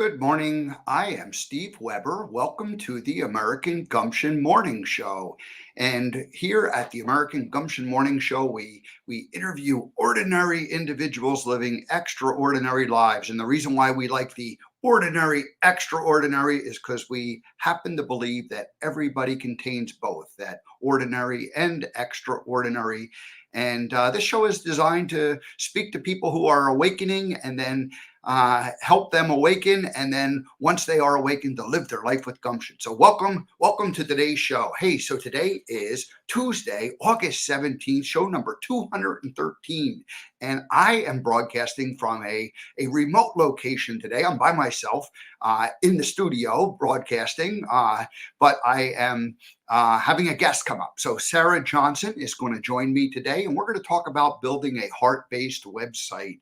Good morning. I am Steve Weber. Welcome to the American Gumption Morning Show. And here at the American Gumption Morning Show, we interview ordinary individuals living extraordinary lives. And the reason why we like the ordinary, extraordinary is because we happen to believe that everybody contains both, that ordinary and extraordinary. And this show is designed to speak to people who are awakening and then help them awaken, and then once they are awakened, to live their life with gumption. So welcome to today's show. Hey, so today is Tuesday, August 17th, show number 213, and I am broadcasting from a remote location today. I'm by myself in the studio broadcasting, but I am having a guest come up. So Sarah Johnson is going to join me today, and we're going to talk about building a heart-based website.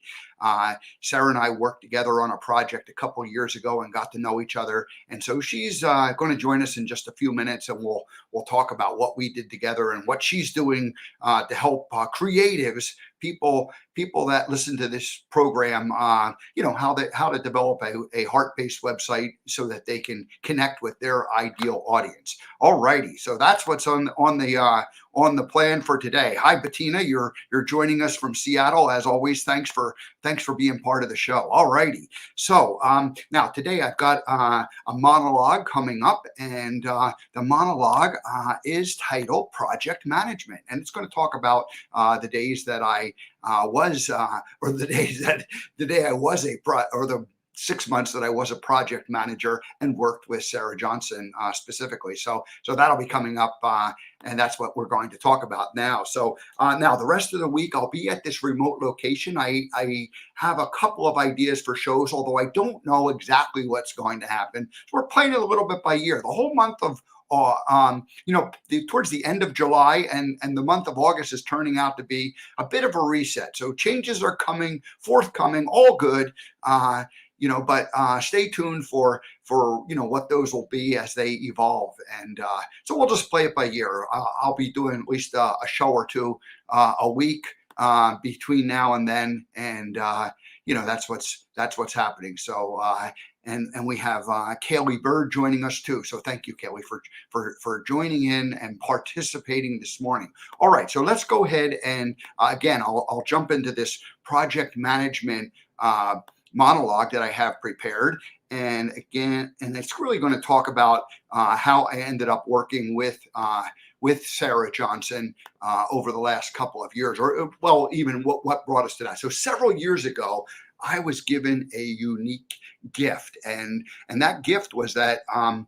Sarah and I worked together on a project a couple of years ago and got to know each other. And so she's going to join us in just a few minutes, and we'll talk about what we did together and what she's doing to help creatives, people that listen to this program, how to develop a heart-based website so that they can connect with their ideal audience. All righty, so that's what's on the plan for today. Hi, Bettina, you're joining us from Seattle as always. Thanks for being part of the show. All righty, so now today I've got a monologue coming up, and the monologue is titled Project Management, and it's going to talk about the days that I the 6 months that I was a project manager and worked with Sarah Johnson specifically. So that'll be coming up, and that's what we're going to talk about now. So now the rest of the week, I'll be at this remote location. I have a couple of ideas for shows, although I don't know exactly what's going to happen. So we're playing it a little bit by ear. The whole month of towards the end of July and the month of August is turning out to be a bit of a reset. So changes are forthcoming, all good. But stay tuned for what those will be as they evolve. And so we'll just play it by ear. I'll be doing at least a show or two a week between now and then, and that's what's happening. So and we have Kaylee Bird joining us too. So thank you, Kaylee, for joining in and participating this morning. All right, so let's go ahead and again, I'll jump into this project management monologue that I have prepared. And it's really going to talk about how I ended up working with Sarah Johnson over the last couple of years, or even what brought us to that. So several years ago, I was given a unique gift, and that gift was that I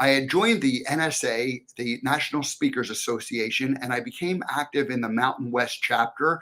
had joined the NSA, the National Speakers Association, and I became active in the Mountain West chapter,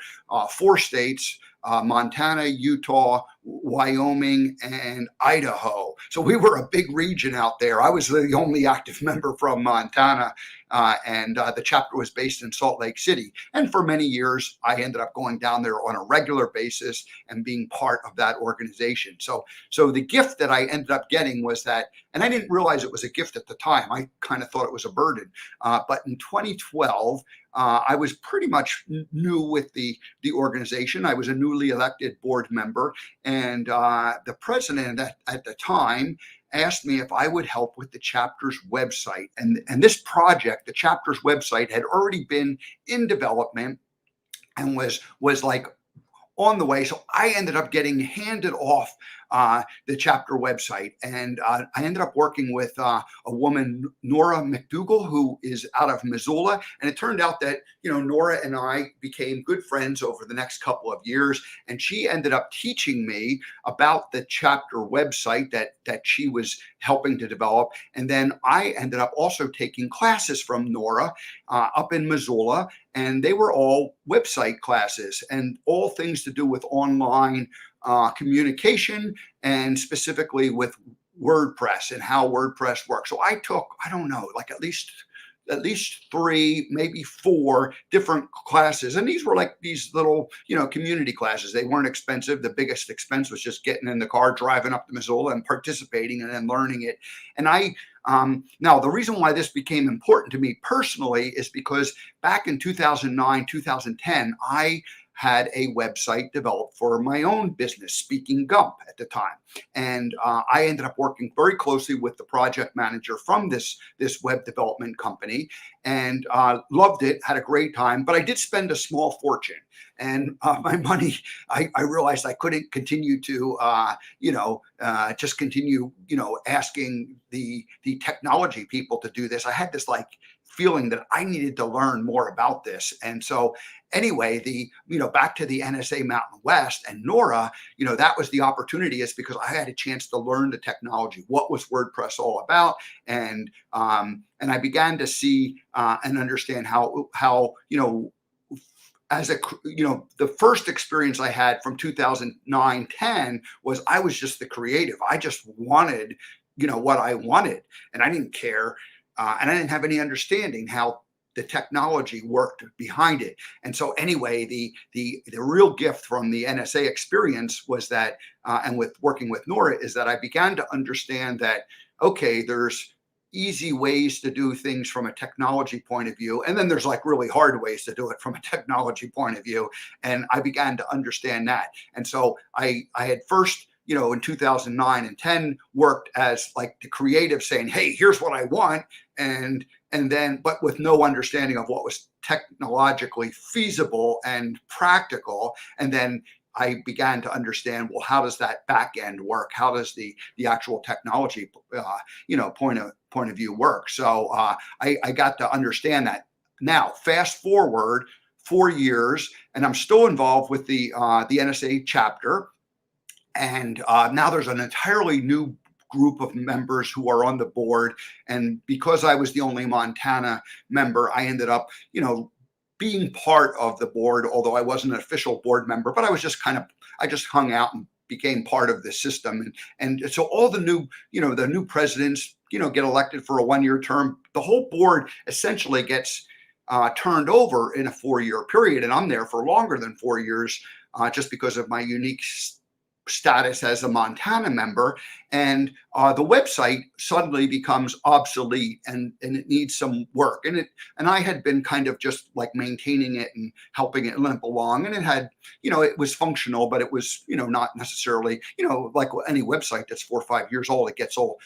4 states, Montana, Utah, Wyoming, and Idaho. So we were a big region out there. I was the only active member from Montana, and the chapter was based in Salt Lake City. And for many years, I ended up going down there on a regular basis and being part of that organization. So the gift that I ended up getting was that, and I didn't realize it was a gift at the time. I kind of thought it was a burden. But in 2012, I was pretty much new with the organization. I was a newly elected board member, and the president at the time asked me if I would help with the chapter's website. And this project, the chapter's website, had already been in development and was like on the way. So I ended up getting handed off the chapter website, and I ended up working with a woman, Nora McDougall, who is out of Missoula. And it turned out that Nora and I became good friends over the next couple of years, and she ended up teaching me about the chapter website that she was helping to develop. And then I ended up also taking classes from Nora up in Missoula, and they were all website classes and all things to do with online communication, and specifically with WordPress and how WordPress works. So I took, I don't know, like at least 3, maybe 4 different classes. And these were like these little, community classes. They weren't expensive. The biggest expense was just getting in the car, driving up to Missoula and participating and then learning it. And now the reason why this became important to me personally is because back in 2009, 2010, I had a website developed for my own business, Speaking Gump at the time. And I ended up working very closely with the project manager from this web development company, and loved it, had a great time. But I did spend a small fortune. And my money, I realized I couldn't continue to, just continue, asking the technology people to do this. I had this like feeling that I needed to learn more about this. And so anyway, back to the NSA Mountain West and Nora, that was the opportunity, is because I had a chance to learn the technology. What was WordPress all about? And I began to see and understand how as the first experience I had from 2009-10 was I was just the creative. I just wanted, what I wanted, and I didn't care. And I didn't have any understanding how the technology worked behind it. And so anyway, the real gift from the NSA experience was that, and with working with Nora, is that I began to understand that, okay, there's easy ways to do things from a technology point of view, and then there's like really hard ways to do it from a technology point of view. And I began to understand that. And so I had first, in 2009 and 10 worked as like the creative, saying, hey, here's what I want. And then, but with no understanding of what was technologically feasible and practical. And then I began to understand, well, how does that back end work? How does the actual technology, point of view work? So I got to understand that. Now, fast forward 4 years, and I'm still involved with the NSA chapter. And now there's an entirely new group of members who are on the board. And because I was the only Montana member, I ended up, being part of the board, although I wasn't an official board member, but I was just I just hung out and became part of the system. And so all the new, the new presidents, get elected for a 1-year term. The whole board essentially gets turned over in a 4-year period. And I'm there for longer than 4 years, just because of my unique status as a Montana member. And the website suddenly becomes obsolete, and it needs some work. And I had been kind of just like maintaining it and helping it limp along. And it had, it was functional, but it was, not necessarily, like any website that's 4 or 5 years old, it gets old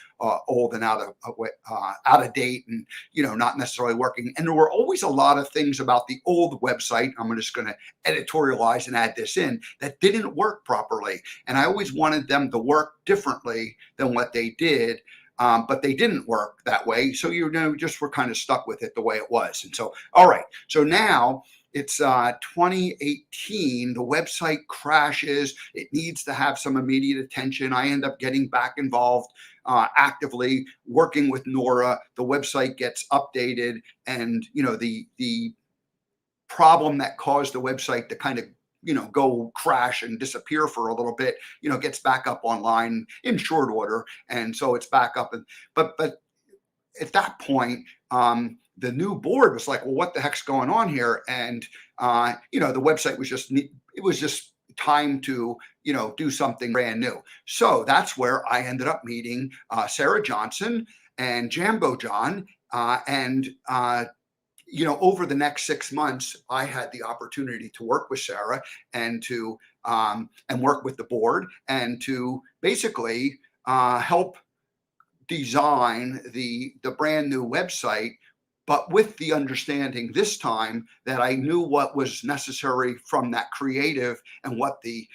and out of date, and, not necessarily working. And there were always a lot of things about the old website, I'm just going to editorialize and add this in, that didn't work properly. And I always wanted them to work differently than what they did, but they didn't work that way. So just were kind of stuck with it the way it was. And so, all right. So now it's 2018. The website crashes. It needs to have some immediate attention. I end up getting back involved, actively working with Nora. The website gets updated, and the problem that caused the website to kind of go crash and disappear for a little bit, gets back up online in short order. And so it's back up. But at that point, the new board was like, well, what the heck's going on here? And, the website was just time to, do something brand new. So that's where I ended up meeting Sarah Johnson and Jambo John, and over the next 6 months, I had the opportunity to work with Sarah and to and work with the board, and to basically help design the brand new website, but with the understanding this time that I knew what was necessary from that creative, and what the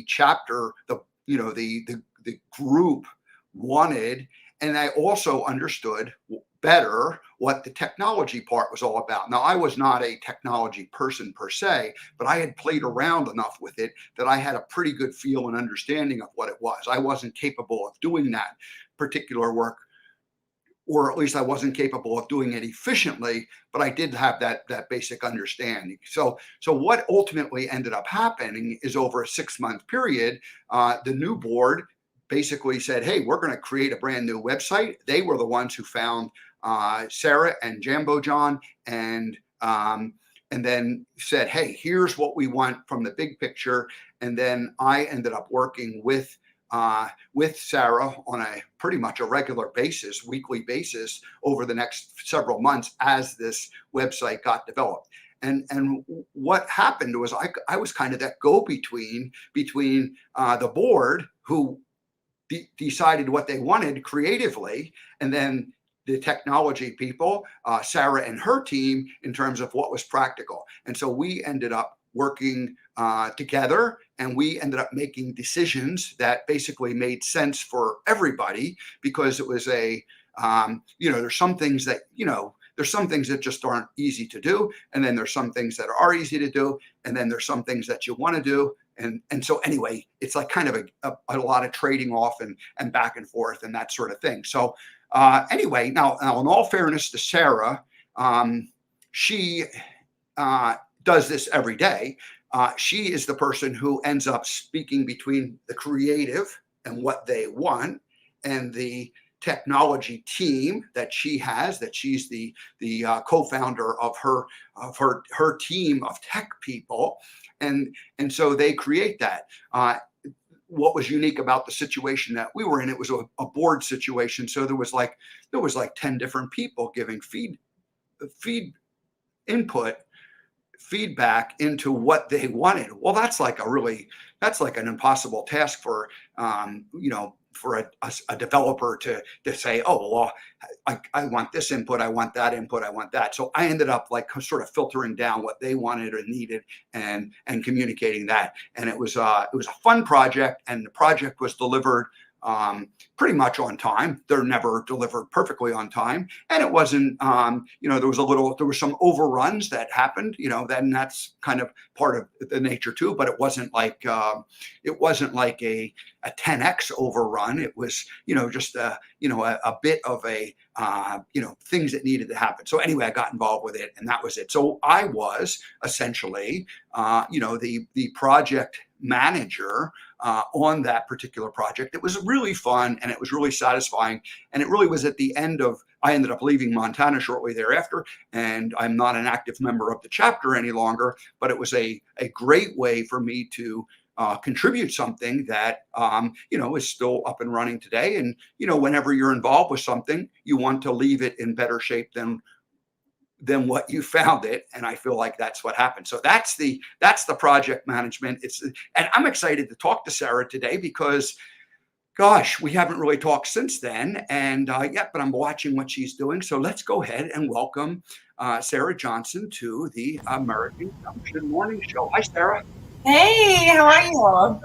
chapter, the group wanted. And I also understood better what the technology part was all about. Now, I was not a technology person per se, but I had played around enough with it that I had a pretty good feel and understanding of what it was. I wasn't capable of doing that particular work, or at least I wasn't capable of doing it efficiently, but I did have that basic understanding. So what ultimately ended up happening is, over a 6-month period, the new board basically said, hey, we're going to create a brand new website. They were the ones who found Sarah and Jambo John, and then said, hey, here's what we want from the big picture. And then I ended up working with Sarah on a pretty much a regular basis, weekly basis, over the next several months as this website got developed. And what happened was I was kind of that go-between between the board, who decided what they wanted creatively, and then the technology people, Sarah and her team, in terms of what was practical. And so we ended up working together, and we ended up making decisions that basically made sense for everybody, because it was there's some things that, there's some things that just aren't easy to do. And then there's some things that are easy to do. And then there's some things that you want to do. And so anyway, it's like kind of a lot of trading off and back and forth and that sort of thing. So anyway, now in all fairness to Sarah, she does this every day. She is the person who ends up speaking between the creative and what they want, and the technology team that she has, that she's the co-founder of her team of tech people, and so they create that. What was unique about the situation that we were in, it was a board situation, so there was like 10 different people giving feedback into what they wanted. Well, that's like an impossible task for for a developer to say, oh, well, I want this input, I want that input, I want that. So I ended up like sort of filtering down what they wanted or needed and communicating that. And it was a fun project, and the project was delivered pretty much on time. They're never delivered perfectly on time, and it wasn't. There were some overruns that happened. Then that's kind of part of the nature too. But it wasn't like a 10x overrun. It was just a bit of a things that needed to happen. So anyway, I got involved with it, and that was it. So I was essentially the project manager on that particular project. It was really fun, and it was really satisfying. And it really was at the end of, I ended up leaving Montana shortly thereafter, and I'm not an active member of the chapter any longer, but it was a great way for me to contribute something that, is still up and running today. And, whenever you're involved with something, you want to leave it in better shape than what you found it. And I feel like that's what happened. So that's the project management. And I'm excited to talk to Sarah today because, gosh, we haven't really talked since then. And but I'm watching what she's doing. So let's go ahead and welcome Sarah Johnson to the American Gumption Morning Show. Hi, Sarah. Hey, how are you?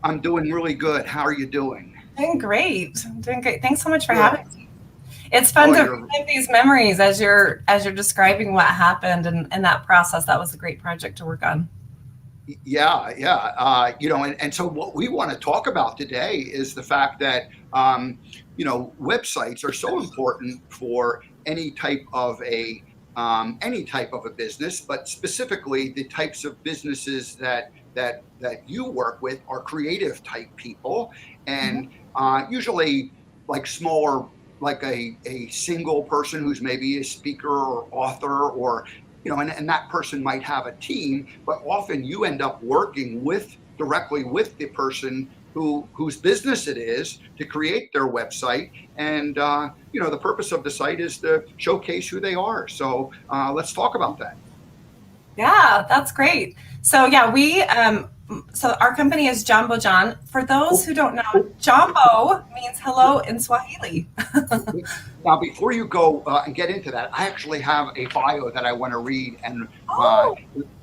I'm doing really good. How are you doing? Doing great. Thanks so much for having me. It's fun to relive these memories as you're describing what happened and that process. That was a great project to work on. Yeah. And so what we want to talk about today is the fact that websites are so important for any type of a business, but specifically the types of businesses that you work with are creative type people, and usually like smaller, like a single person who's maybe a speaker or author, or and that person might have a team, but often you end up working directly with the person whose business it is to create their website. And the purpose of the site is to showcase who they are. So let's talk about that. Yeah, that's great. So yeah, so our company is Jambo John. For those who don't know, Jambo means hello in Swahili. Now, before you go and get into that, I actually have a bio that I want to read and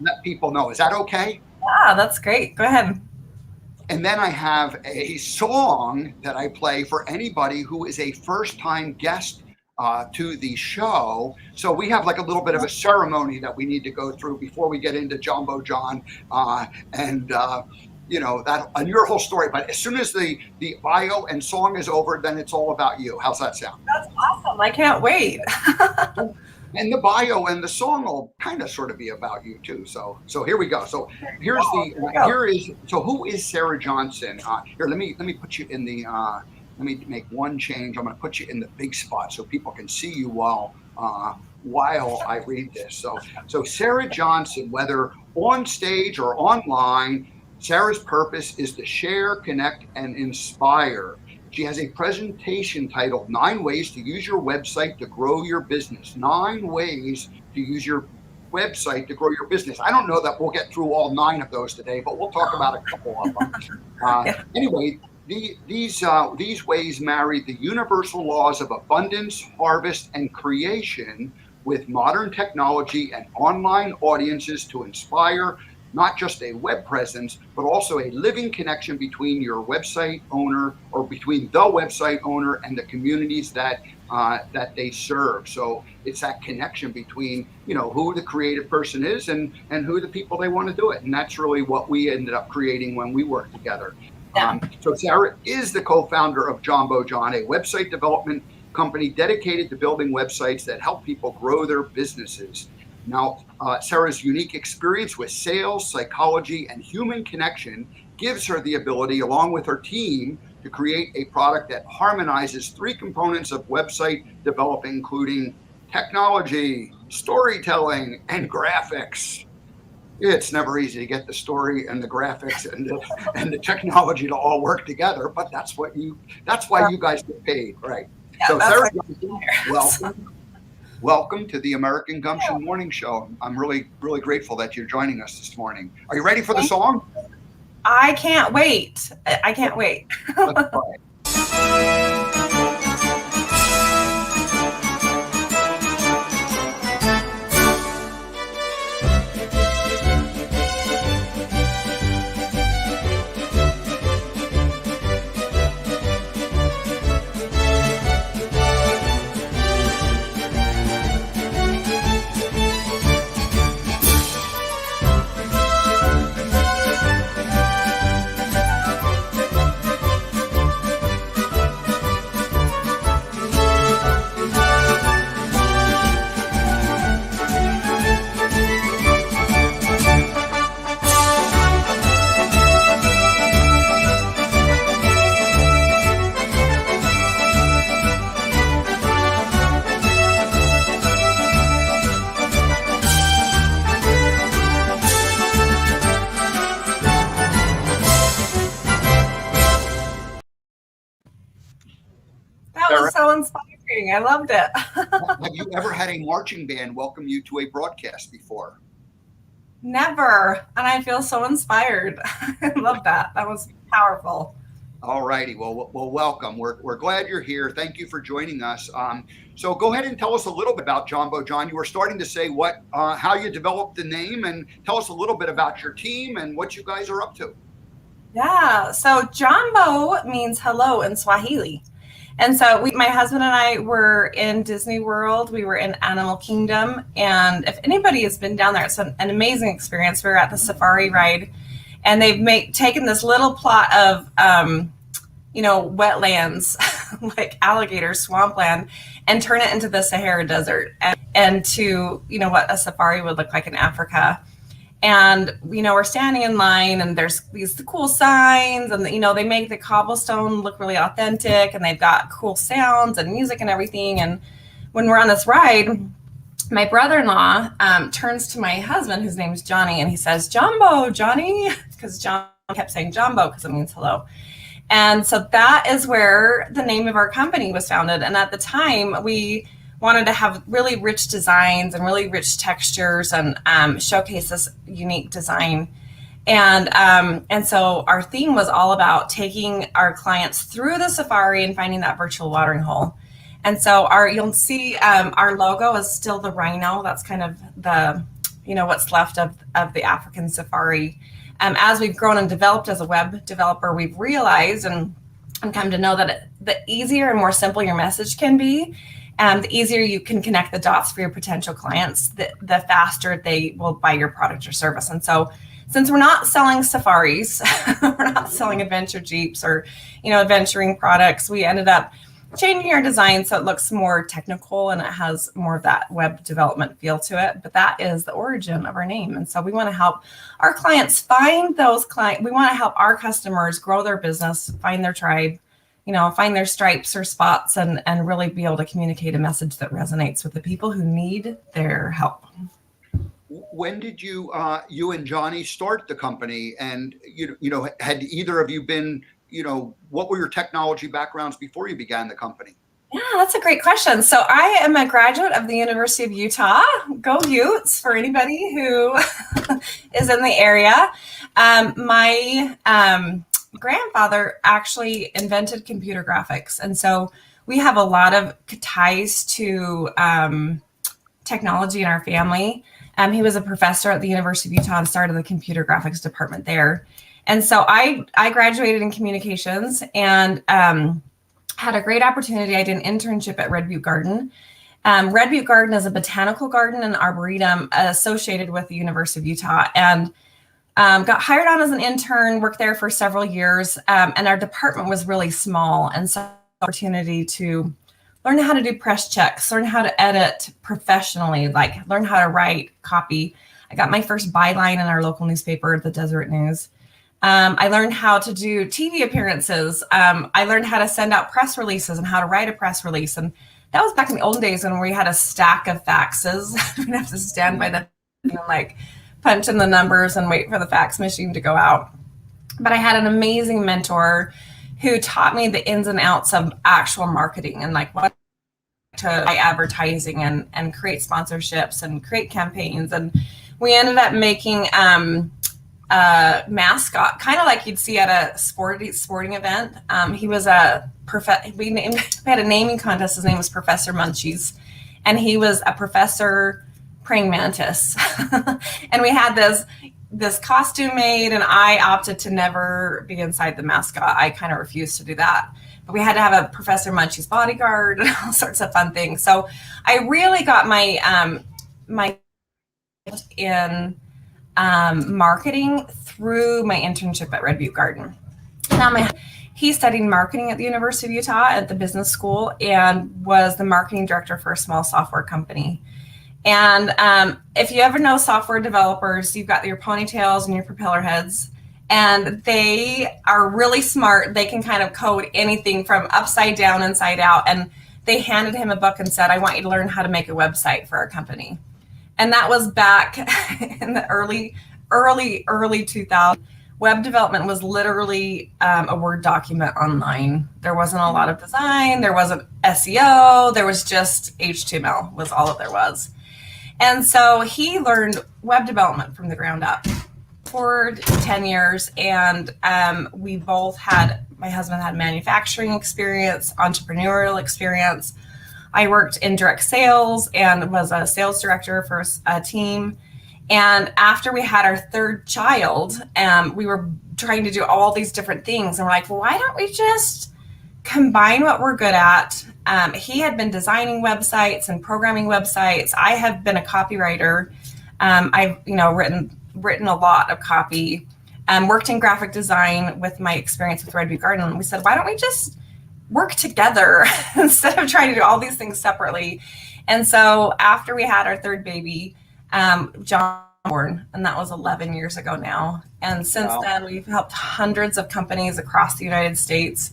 let people know. Is that okay? Yeah, that's great. Go ahead. And then I have a song that I play for anybody who is a first-time guest to the show. So we have like a little bit of a ceremony that we need to go through before we get into Jambo John and that and your whole story. But as soon as the bio and song is over, then it's all about you. How's that sound? That's awesome. I can't wait. And the bio and the song will kind of sort of be about you too. So here we go. So so who is Sarah Johnson? Here, let me put you in the let me make one change. I'm going to put you in the big spot so people can see you while I read this. So Sarah Johnson, whether on stage or online, Sarah's purpose is to share, connect, and inspire. She has a presentation titled 9 Ways to Use Your Website to Grow Your Business. 9 ways to use your website to grow your business. I don't know that we'll get through all 9 of those today, but we'll talk about a couple of them. Anyway, these ways marry the universal laws of abundance, harvest, and creation with modern technology and online audiences to inspire not just a web presence, but also a living connection between your website owner, or between the website owner and the communities that they serve. So it's that connection between, who the creative person is and who the people they want to do it. And that's really what we ended up creating when we worked together. So Sarah is the co-founder of Jumbo John, a website development company dedicated to building websites that help people grow their businesses. Now, Sarah's unique experience with sales, psychology, and human connection gives her the ability, along with her team, to create a product that harmonizes 3 components of website development, including technology, storytelling, and graphics. It's never easy to get the story and the graphics and the technology to all work together, but that's why you guys get paid, right? Yeah, so Sarah, welcome to the American Gumption Morning Show. I'm really, really grateful that you're joining us this morning. Are you ready for the song? I can't wait. I can't wait. Let's try it. That was so inspiring. I loved it. Have you ever had a marching band welcome you to a broadcast before? Never. And I feel so inspired. I love that. That was powerful. All righty. Well, welcome. We're glad you're here. Thank you for joining us. So go ahead and tell us a little bit about Jumbo John. You were starting to say how you developed the name, and tell us a little bit about your team and what you guys are up to. Yeah. So Jumbo means hello in Swahili. And so my husband and I were in Disney World. We were in Animal Kingdom. And if anybody has been down there, it's an amazing experience. We were at the safari ride, and they've taken this little plot of, wetlands, like alligator swampland, and turn it into the Sahara Desert and to, what a safari would look like in Africa. And, we're standing in line, and there's these cool signs, and, they make the cobblestone look really authentic, and they've got cool sounds and music and everything. And when we're on this ride, my brother-in-law turns to my husband, whose name is Johnny, and he says, "Jumbo, Johnny," because John kept saying Jumbo because it means hello. And so that is where the name of our company was founded. And at the time, we wanted to have really rich designs and really rich textures and showcase this unique design. And so our theme was all about taking our clients through the safari and finding that virtual watering hole. And so you'll see our logo is still the rhino. That's kind of the, what's left of the African safari. As we've grown and developed as a web developer, we've realized and come to know that the easier and more simple your message can be, the easier you can connect the dots for your potential clients, the faster they will buy your product or service. And so since we're not selling safaris, we're not selling adventure Jeeps or, adventuring products, we ended up changing our design so it looks more technical and it has more of that web development feel to it. But that is the origin of our name. And so we want to help our clients find those clients. We want to help our customers grow their business, find their tribe, find their stripes or spots, and really be able to communicate a message that resonates with the people who need their help. When did you and Johnny start the company? And, had either of you been, what were your technology backgrounds before you began the company? Yeah, that's a great question. So I am a graduate of the University of Utah. Go Utes for anybody who is in the area. My grandfather actually invented computer graphics. And so we have a lot of ties to technology in our family. He was a professor at the University of Utah and started the computer graphics department there. And so I graduated in communications and had a great opportunity. I did an internship at Red Butte Garden. Red Butte Garden is a botanical garden and arboretum associated with the University of Utah, and got hired on as an intern, worked there for several years, and our department was really small, and so opportunity to learn how to do press checks, learn how to edit professionally, like learn how to write copy. I got my first byline in our local newspaper, the Deseret News. I learned how to do TV appearances. I learned how to send out press releases and how to write a press release. And that was back in the olden days when we had a stack of faxes. We'd have to stand by the, like punch in the numbers and wait for the fax machine to go out. But I had an amazing mentor who taught me the ins and outs of actual marketing and like what to buy advertising and create sponsorships and create campaigns. And we ended up making mascot, kind of like you'd see at a sporting event. He was we had a naming contest. His name was Professor Munchies, and he was a professor praying mantis. And we had this costume made, and I opted to never be inside the mascot. I kind of refused to do that. But we had to have a Professor Munchies bodyguard and all sorts of fun things. So I really got my in marketing through my internship at Red Butte Garden. Now he studied marketing at the University of Utah at the business school and was the marketing director for a small software company. And if you ever know software developers, you've got your ponytails and your propeller heads, and they are really smart. They can kind of code anything from upside down, inside out. And they handed him a book and said, I want you to learn how to make a website for our company. And that was back in the early 2000s. Web development was literally a Word document online. There wasn't a lot of design. There wasn't SEO. There was just HTML was all that there was. And so he learned web development from the ground up for 10 years. And we both my husband had manufacturing experience, entrepreneurial experience. I worked in direct sales and was a sales director for a team. And after we had our third child, we were trying to do all these different things. And we're like, well, why don't we just combine what we're good at? He had been designing websites and programming websites. I have been a copywriter. I've written a lot of copy. Worked in graphic design with my experience with Red Butte Garden. And we said, why don't we just work together instead of trying to do all these things separately? And so after we had our third baby, John born, and that was 11 years ago now. And since then, we've helped hundreds of companies across the United States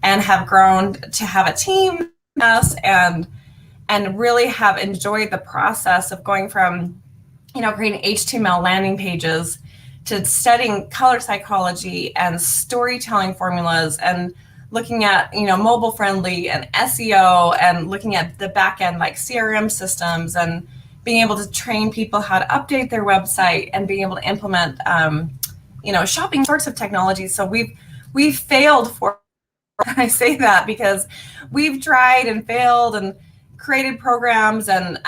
and have grown to have a team and really have enjoyed the process of going from, creating HTML landing pages to studying color psychology and storytelling formulas and looking at, mobile friendly and SEO and looking at the back end like CRM systems and being able to train people how to update their website and being able to implement, shopping sorts of technology. So we've failed for, I say that because we've tried and failed and created programs and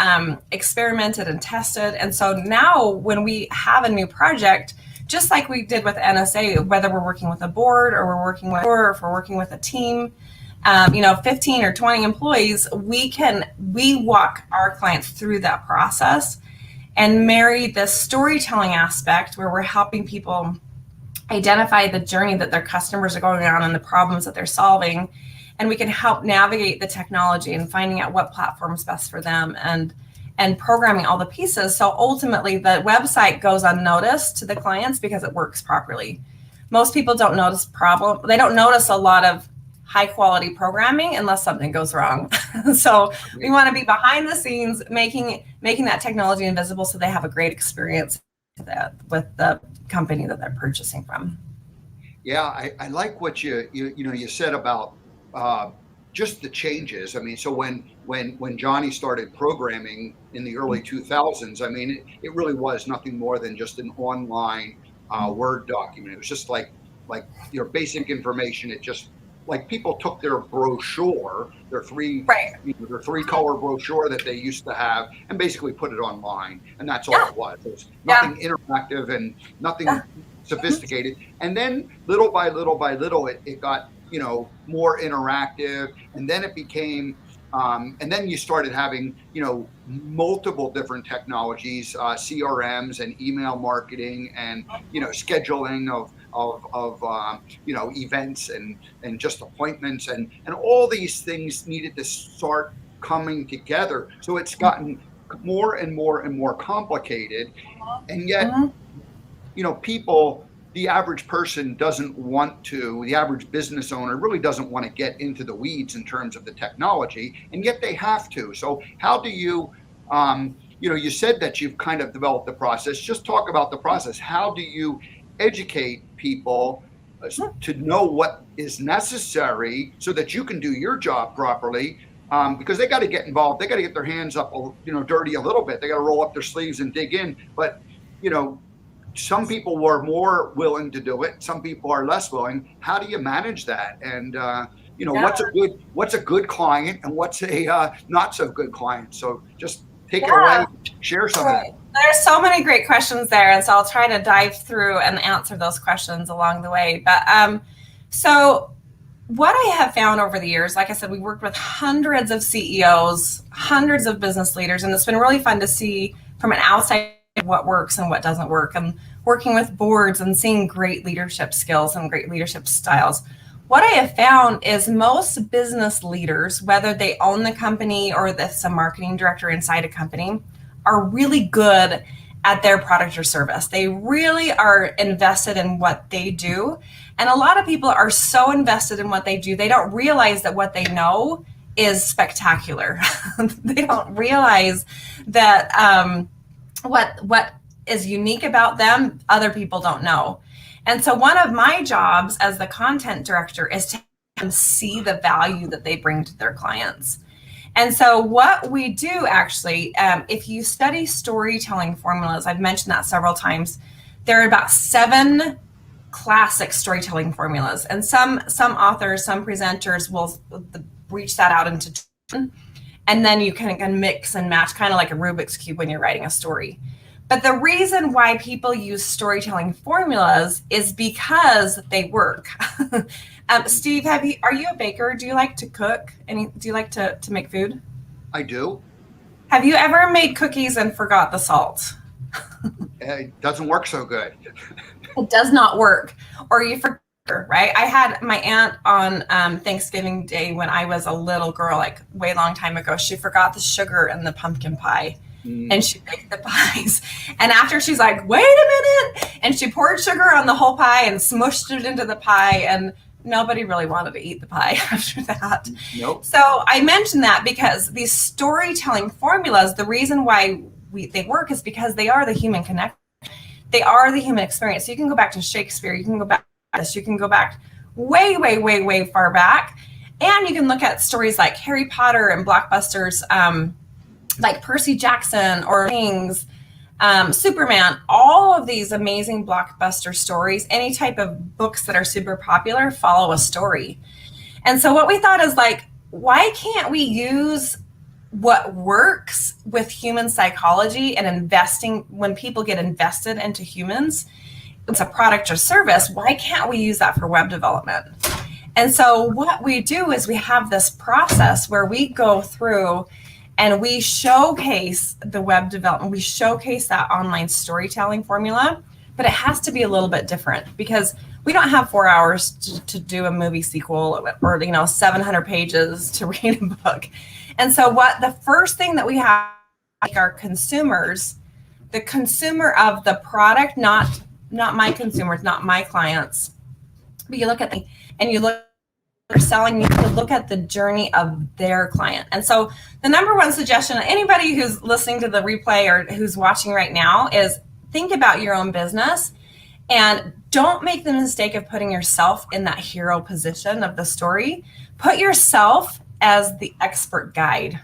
experimented and tested. And so now when we have a new project, just like we did with NSA, whether we're working with a board or or if we're working with a team, 15 or 20 employees, we walk our clients through that process and marry the storytelling aspect where we're helping people identify the journey that their customers are going on and the problems that they're solving. And we can help navigate the technology and finding out what platform is best for them and programming all the pieces. So ultimately the website goes unnoticed to the clients because it works properly. Most people don't notice they don't notice a lot of high quality programming unless something goes wrong. So we want to be behind the scenes, making that technology invisible so they have a great experience with the company that they're purchasing from. Yeah, I like what you said about just the changes. I mean, so when Johnny started programming in the early 2000s, I mean, it really was nothing more than just an online Word document. It was just like your basic information. It just like people took their brochure, their Right. their 3-color brochure that they used to have, and basically put it online, and that's all Yeah. it was. It was Yeah. nothing interactive and nothing sophisticated. And then little by little, it got more interactive, and then it became. And then you started having, multiple different technologies, CRMs and email marketing, and scheduling of events and just appointments, and all these things needed to start coming together. So it's gotten more and more and more complicated, and yet people, the average person the average business owner really doesn't want to get into the weeds in terms of the technology, and yet they have to. So how do you, you said that you've kind of developed the process. Just talk about the process. How do you educate people to know what is necessary so that you can do your job properly? Because they got to get involved. They got to get their hands up, dirty a little bit. They got to roll up their sleeves and dig in. But, some people were more willing to do it. Some people are less willing. How do you manage that? And what's a good client and what's a not so good client? So just take it away, share some of that. There's so many great questions there, and so I'll try to dive through and answer those questions along the way. But so what I have found over the years, like I said, we worked with hundreds of CEOs, hundreds of business leaders, and it's been really fun to see from an outside what works and what doesn't work, and working with boards and seeing great leadership skills and great leadership styles. What I have found is most business leaders, whether they own the company or that's a marketing director inside a company, are really good at their product or service. They really are invested in what they do. And a lot of people are so invested in what they do, they don't realize that what they know is spectacular. They don't realize that what is unique about them, other people don't know. And so one of my jobs as the content director is to help them see the value that they bring to their clients. And so what we do actually, if you study storytelling formulas, I've mentioned that several times, there are about 7 classic storytelling formulas. And some authors, some presenters will breach that out into 10. And then you can mix and match, kind of like a Rubik's Cube when you're writing a story. But the reason why people use storytelling formulas is because they work. Steve, are you a baker? Do you like to cook? Do you like to make food? I do. Have you ever made cookies and forgot the salt? It doesn't work so good. It does not work. Or you forget, right? I had my aunt on Thanksgiving Day when I was a little girl, like way long time ago. She forgot the sugar in the pumpkin pie. And she baked the pies. And after she's like, wait a minute. And she poured sugar on the whole pie and smushed it into the pie. And nobody really wanted to eat the pie after that. Nope. So I mentioned that because these storytelling formulas, the reason why they work is because they are the human connection. They are the human experience. So you can go back to Shakespeare. You can go back to this. You can go back way, way, way, way far back. And you can look at stories like Harry Potter and blockbusters, like Percy Jackson or Things, Superman, all of these amazing blockbuster stories, any type of books that are super popular follow a story. And so what we thought is like, why can't we use what works with human psychology and investing, when people get invested into humans, it's a product or service, why can't we use that for web development? And so what we do is we have this process where we go through and we showcase the web development. We showcase that online storytelling formula, but it has to be a little bit different because we don't have 4 hours to do a movie sequel or 700 pages to read a book. And so the first thing that we have, like our consumers, the consumer of the product, not my consumers, not my clients, but you look at they're selling, you to look at the journey of their client. And so the number one suggestion, anybody who's listening to the replay or who's watching right now, is think about your own business and don't make the mistake of putting yourself in that hero position of the story. Put yourself as the expert guide.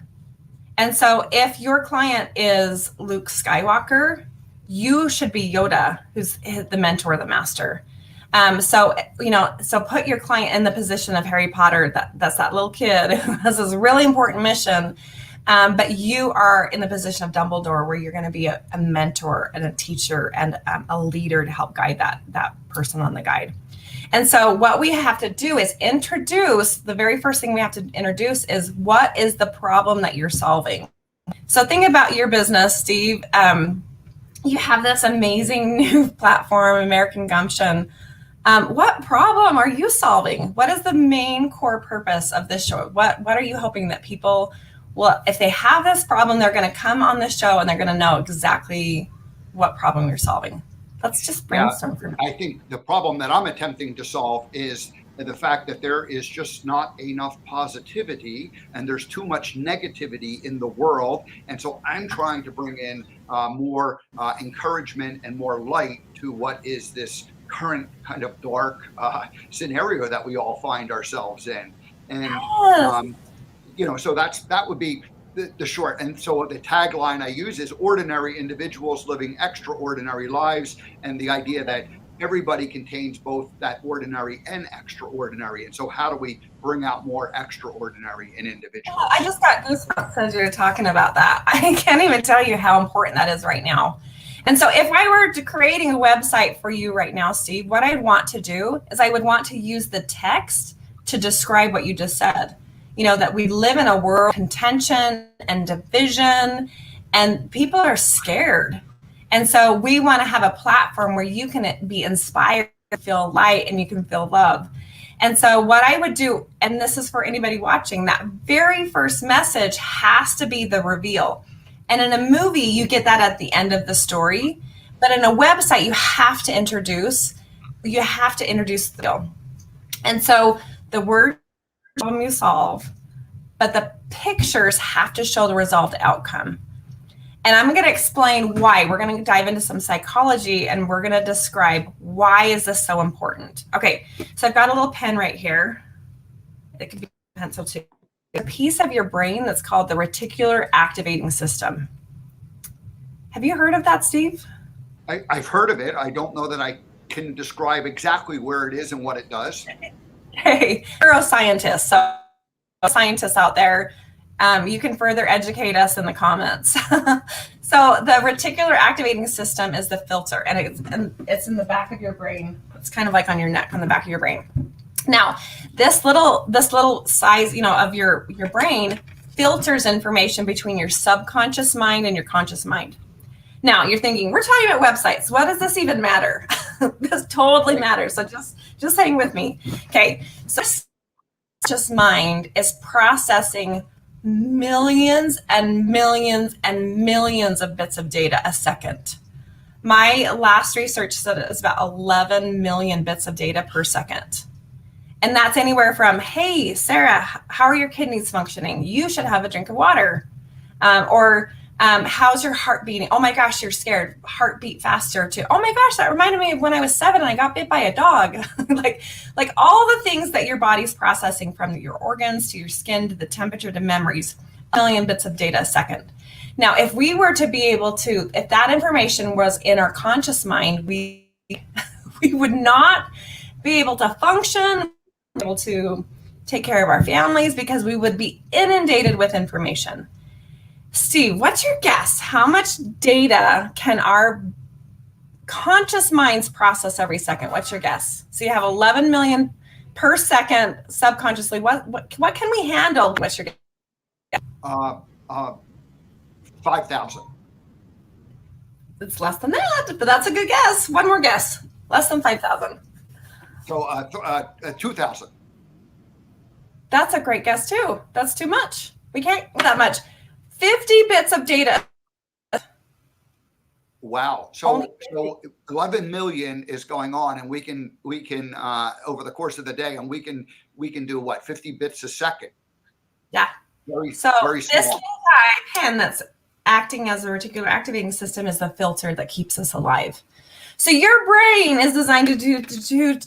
And so if your client is Luke Skywalker, you should be Yoda, who's the mentor, the master. So put your client in the position of Harry Potter. That's that little kid who has this really important mission. But you are in the position of Dumbledore, where you're going to be a mentor and a teacher and a leader to help guide that person on the guide. And so what we have to do is introduce, the very first thing we have to introduce is, what is the problem that you're solving? So think about your business, Steve. You have this amazing new platform, American Gumption. What problem are you solving? What is the main core purpose of this show? What are you hoping that people, well, if they have this problem, they're going to come on the show and they're going to know exactly what problem you're solving? Let's just brainstorm for a minute. I think the problem that I'm attempting to solve is the fact that there is just not enough positivity and there's too much negativity in the world. And so I'm trying to bring in more encouragement and more light to what is this current kind of dark scenario that we all find ourselves in. And, so that would be the short. And so the tagline I use is ordinary individuals living extraordinary lives, and the idea that everybody contains both that ordinary and extraordinary. And so how do we bring out more extraordinary in individuals? Oh, I just got goosebumps as you were talking about that. I can't even tell you how important that is right now. And so if I were creating a website for you right now, Steve, what I'd want to do is I would want to use the text to describe what you just said. That we live in a world of contention and division, and people are scared. And so we want to have a platform where you can be inspired, feel light, and you can feel love. And so what I would do, and this is for anybody watching, that very first message has to be the reveal. And in a movie, you get that at the end of the story. But in a website, you have to introduce the deal. And so the word problem you solve, but the pictures have to show the resolved outcome. And I'm going to explain why. We're going to dive into some psychology, and we're going to describe why is this so important. Okay, so I've got a little pen right here. It could be a pencil too. A piece of your brain that's called the reticular activating system. Have you heard of that, Steve? I've heard of it. I don't know that I can describe exactly where it is and what it does. Hey, neuroscientists, so scientists out there, you can further educate us in the comments. So the reticular activating system is the filter, and it's in the back of your brain. It's kind of like on your neck, on the back of your brain. Now, this little size, of your brain filters information between your subconscious mind and your conscious mind. Now, you're thinking, we're talking about websites. What does this even matter? This totally matters. So just hang with me. Okay. So just mind is processing millions and millions and millions of bits of data a second. My last research said it was about 11 million bits of data per second. And that's anywhere from, hey, Sarah, how are your kidneys functioning? You should have a drink of water. How's your heart beating? Oh my gosh, you're scared. Heart beat faster too. Oh my gosh, that reminded me of when I was 7 and I got bit by a dog. like all the things that your body's processing, from your organs to your skin to the temperature to memories, a million bits of data a second. Now, if we were to be able to, if that information was in our conscious mind, we would not be able to function, able to take care of our families, because we would be inundated with information. Steve, what's your guess? How much data can our conscious minds process every second? What's your guess? So you have 11 million per second subconsciously. What can we handle? What's your guess? 5,000. It's less than that, but that's a good guess. One more guess. Less than 5,000. So 2,000. That's a great guess too. That's too much. We can't do that much. 50 bits of data. Wow. So 11 million is going on, and we can over the course of the day, and we can do what, 50 bits a second. Yeah. Very small. This little pen that's acting as a reticular activating system is the filter that keeps us alive. So your brain is designed to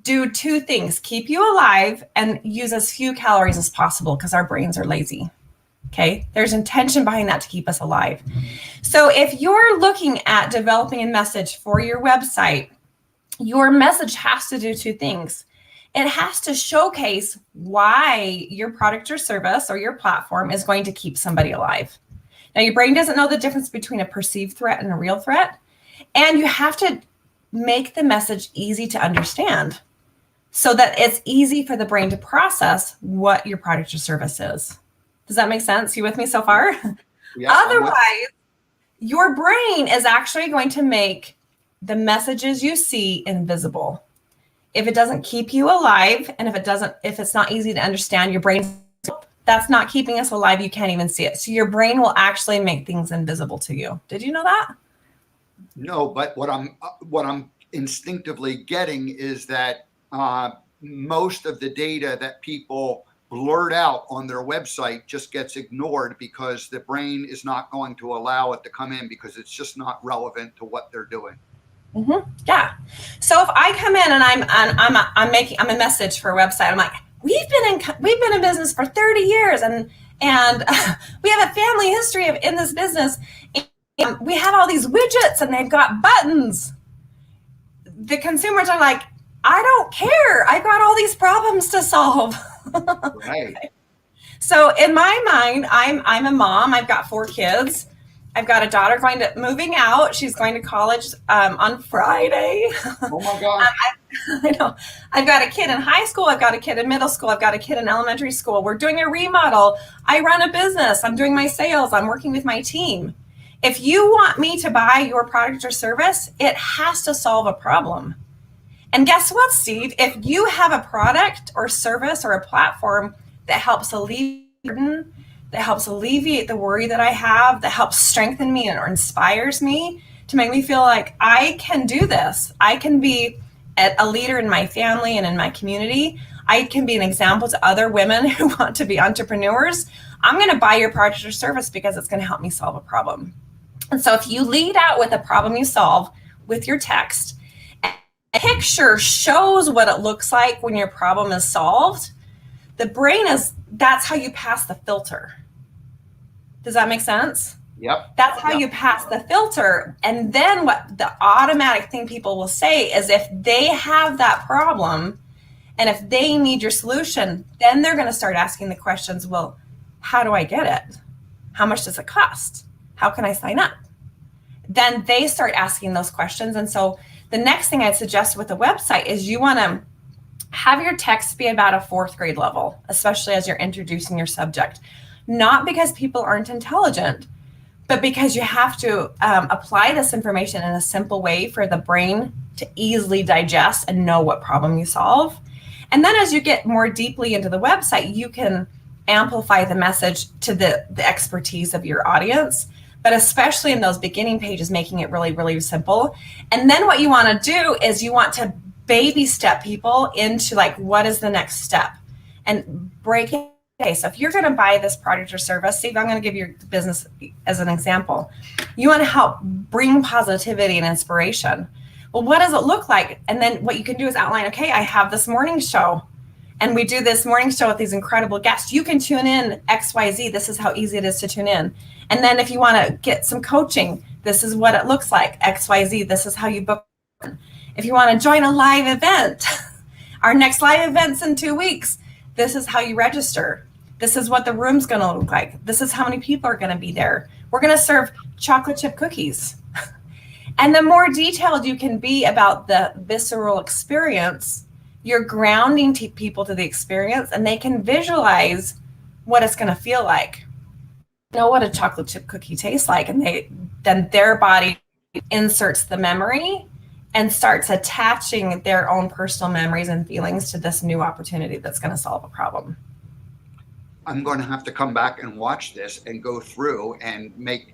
do two things: keep you alive and use as few calories as possible, because our brains are lazy. Okay, there's intention behind that to keep us alive. So if you're looking at developing a message for your website, your message has to do two things. It has to showcase why your product or service or your platform is going to keep somebody alive. Now, your brain doesn't know the difference between a perceived threat and a real threat. And you have to make the message easy to understand so that it's easy for the brain to process what your product or service is. Does that make sense? You with me so far? Yeah, Otherwise, your brain is actually going to make the messages you see invisible. If it doesn't keep you alive, and if it's not easy to understand, your brain, that's not keeping us alive. You can't even see it. So your brain will actually make things invisible to you. Did you know that? No, but what I'm instinctively getting is that most of the data that people blurt out on their website just gets ignored because the brain is not going to allow it to come in because it's just not relevant to what they're doing. Mm-hmm. Yeah. So if I come in and I'm a message for a website, I'm like, we've been in business for 30 years, and we have a family history in this business. And we have all these widgets, and they've got buttons. The consumers are like, I don't care. I've got all these problems to solve. Right. So in my mind, I'm a mom. I've got 4 kids. I've got a daughter moving out. She's going to college on Friday. Oh my God. I know. I've got a kid in high school. I've got a kid in middle school. I've got a kid in elementary school. We're doing a remodel. I run a business. I'm doing my sales. I'm working with my team. If you want me to buy your product or service, it has to solve a problem. And guess what, Steve? If you have a product or service or a platform that helps alleviate the worry that I have, that helps strengthen me or inspires me to make me feel like I can do this, I can be a leader in my family and in my community, I can be an example to other women who want to be entrepreneurs, I'm going to buy your product or service because it's going to help me solve a problem. And so if you lead out with a problem you solve with your text, a picture shows what it looks like when your problem is solved, that's how you pass the filter. Does that make sense? Yep. That's how you pass the filter. And then what the automatic thing people will say is, if they have that problem and if they need your solution, then they're going to start asking the questions, well, how do I get it? How much does it cost? How can I sign up? Then they start asking those questions. And so the next thing I'd suggest with a website is you want to have your text be about a 4th grade level, especially as you're introducing your subject. Not because people aren't intelligent, but because you have to apply this information in a simple way for the brain to easily digest and know what problem you solve. And then as you get more deeply into the website, you can amplify the message to the expertise of your audience, but especially in those beginning pages, making it really, really simple. And then what you want to do is you want to baby step people into like, what is the next step, and break it. Okay, so if you're going to buy this product or service, Steve, I'm going to give your business as an example. You want to help bring positivity and inspiration. Well, what does it look like? And then what you can do is outline, okay, I have this morning show, and we do this morning show with these incredible guests. You can tune in XYZ. This is how easy it is to tune in. And then if you want to get some coaching, this is what it looks like, XYZ. This is how you book. If you want to join a live event, our next live event's in 2 weeks. This is how you register. This is what the room's going to look like. This is how many people are going to be there. We're going to serve chocolate chip cookies. And the more detailed you can be about the visceral experience, you're grounding people to the experience, and they can visualize what it's going to feel like. Know what a chocolate chip cookie tastes like, and then their body inserts the memory and starts attaching their own personal memories and feelings to this new opportunity that's going to solve a problem. I'm going to have to come back and watch this and go through and make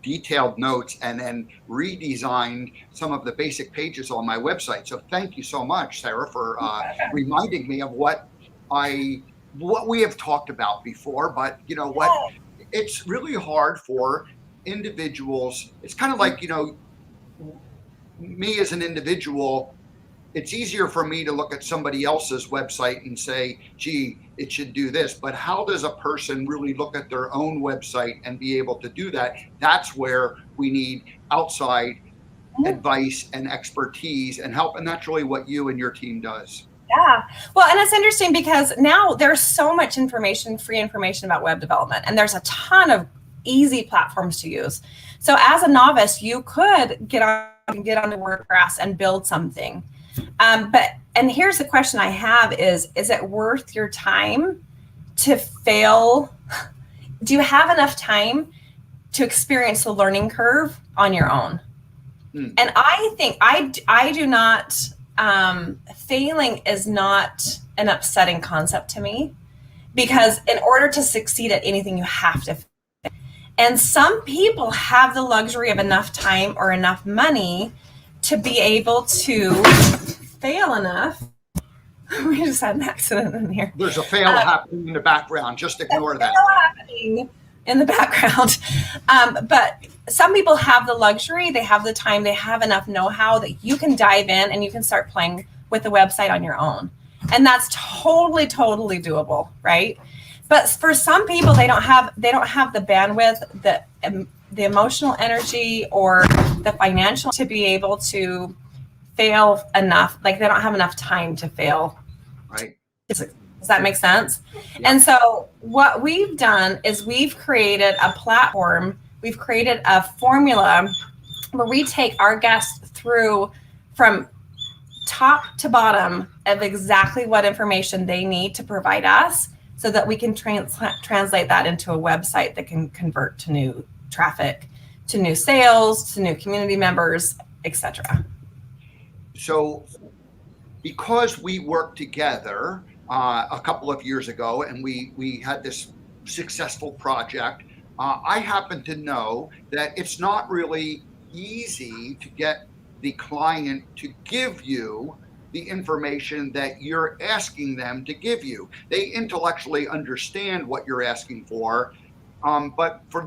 detailed notes and then redesign some of the basic pages on my website. So thank you so much, Sarah, for reminding me of what we have talked about before. But you know what? It's really hard for individuals. It's kind of like, me as an individual, it's easier for me to look at somebody else's website and say, gee, it should do this. But how does a person really look at their own website and be able to do that? That's where we need outside advice and expertise and help. And that's really what you and your team does. Yeah. Well, and it's interesting because now there's so much information, free information about web development, and there's a ton of easy platforms to use. So as a novice, you could get onto WordPress and build something. And here's the question I have is it worth your time to fail? Do you have enough time to experience the learning curve on your own? And I think I do not, failing is not an upsetting concept to me, because in order to succeed at anything, you have to fail. And some people have the luxury of enough time or enough money to be able to fail enough. We just had an accident in here. There's a fail happening in the background. Just ignore that. Happening in the background. But some people have the luxury, they have the time, they have enough know-how that you can dive in and you can start playing with the website on your own. And that's totally, totally doable, right? But for some people, they don't have the bandwidth, the emotional energy, or the financial to be able to fail enough. Like, they don't have enough time to fail. Right. Does that make sense? Yeah. And so what we've done is we've created a platform, we've created a formula where we take our guests through from top to bottom of exactly what information they need to provide us, so that we can translate that into a website that can convert to new traffic, to new sales, to new community members, etc. So because we worked together a couple of years ago and we had this successful project, I happen to know that it's not really easy to get the client to give you the information that you're asking them to give you. They intellectually understand what you're asking for, but for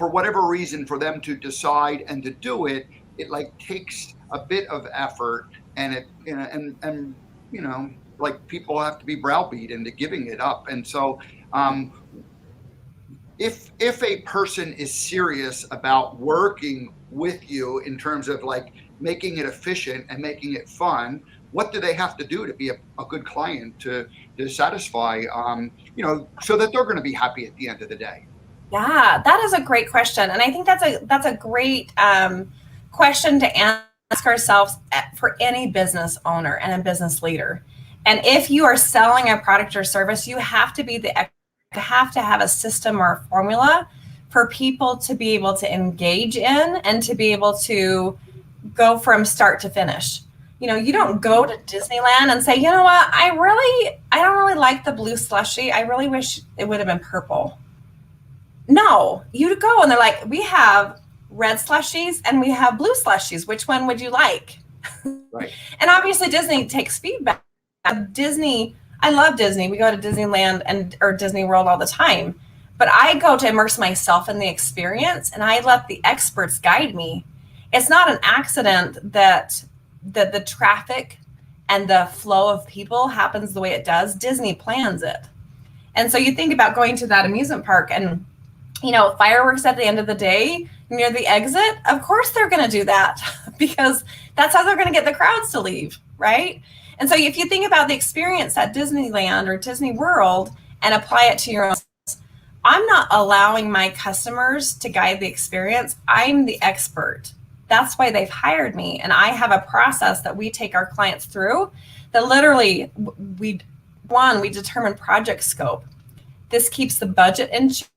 whatever reason, for them to decide and to do it, it like takes a bit of effort, and like people have to be browbeat into giving it up. And so if a person is serious about working with you in terms of like making it efficient and making it fun, what do they have to do to be a good client to satisfy, so that they're going to be happy at the end of the day? Yeah, that is a great question. And I think that's a great question to ask ourselves for any business owner and a business leader. And if you are selling a product or service, you have to have a system or a formula for people to be able to engage in and to be able to go from start to finish. You don't go to Disneyland and say, you know what, I don't really like the blue slushie. I really wish it would have been purple. No, you go and they're like, we have red slushies and we have blue slushies. Which one would you like? Right. And obviously Disney takes feedback. I love Disney. We go to Disneyland or Disney World all the time. But I go to immerse myself in the experience, and I let the experts guide me. It's not an accident that the traffic and the flow of people happens the way it does. Disney plans it. And so you think about going to that amusement park and, fireworks at the end of the day near the exit. Of course they're going to do that because that's how they're going to get the crowds to leave, right? And so if you think about the experience at Disneyland or Disney World and apply it to your own, I'm not allowing my customers to guide the experience. I'm the expert. That's why they've hired me. And I have a process that we take our clients through that literally we determine project scope. This keeps the budget in check,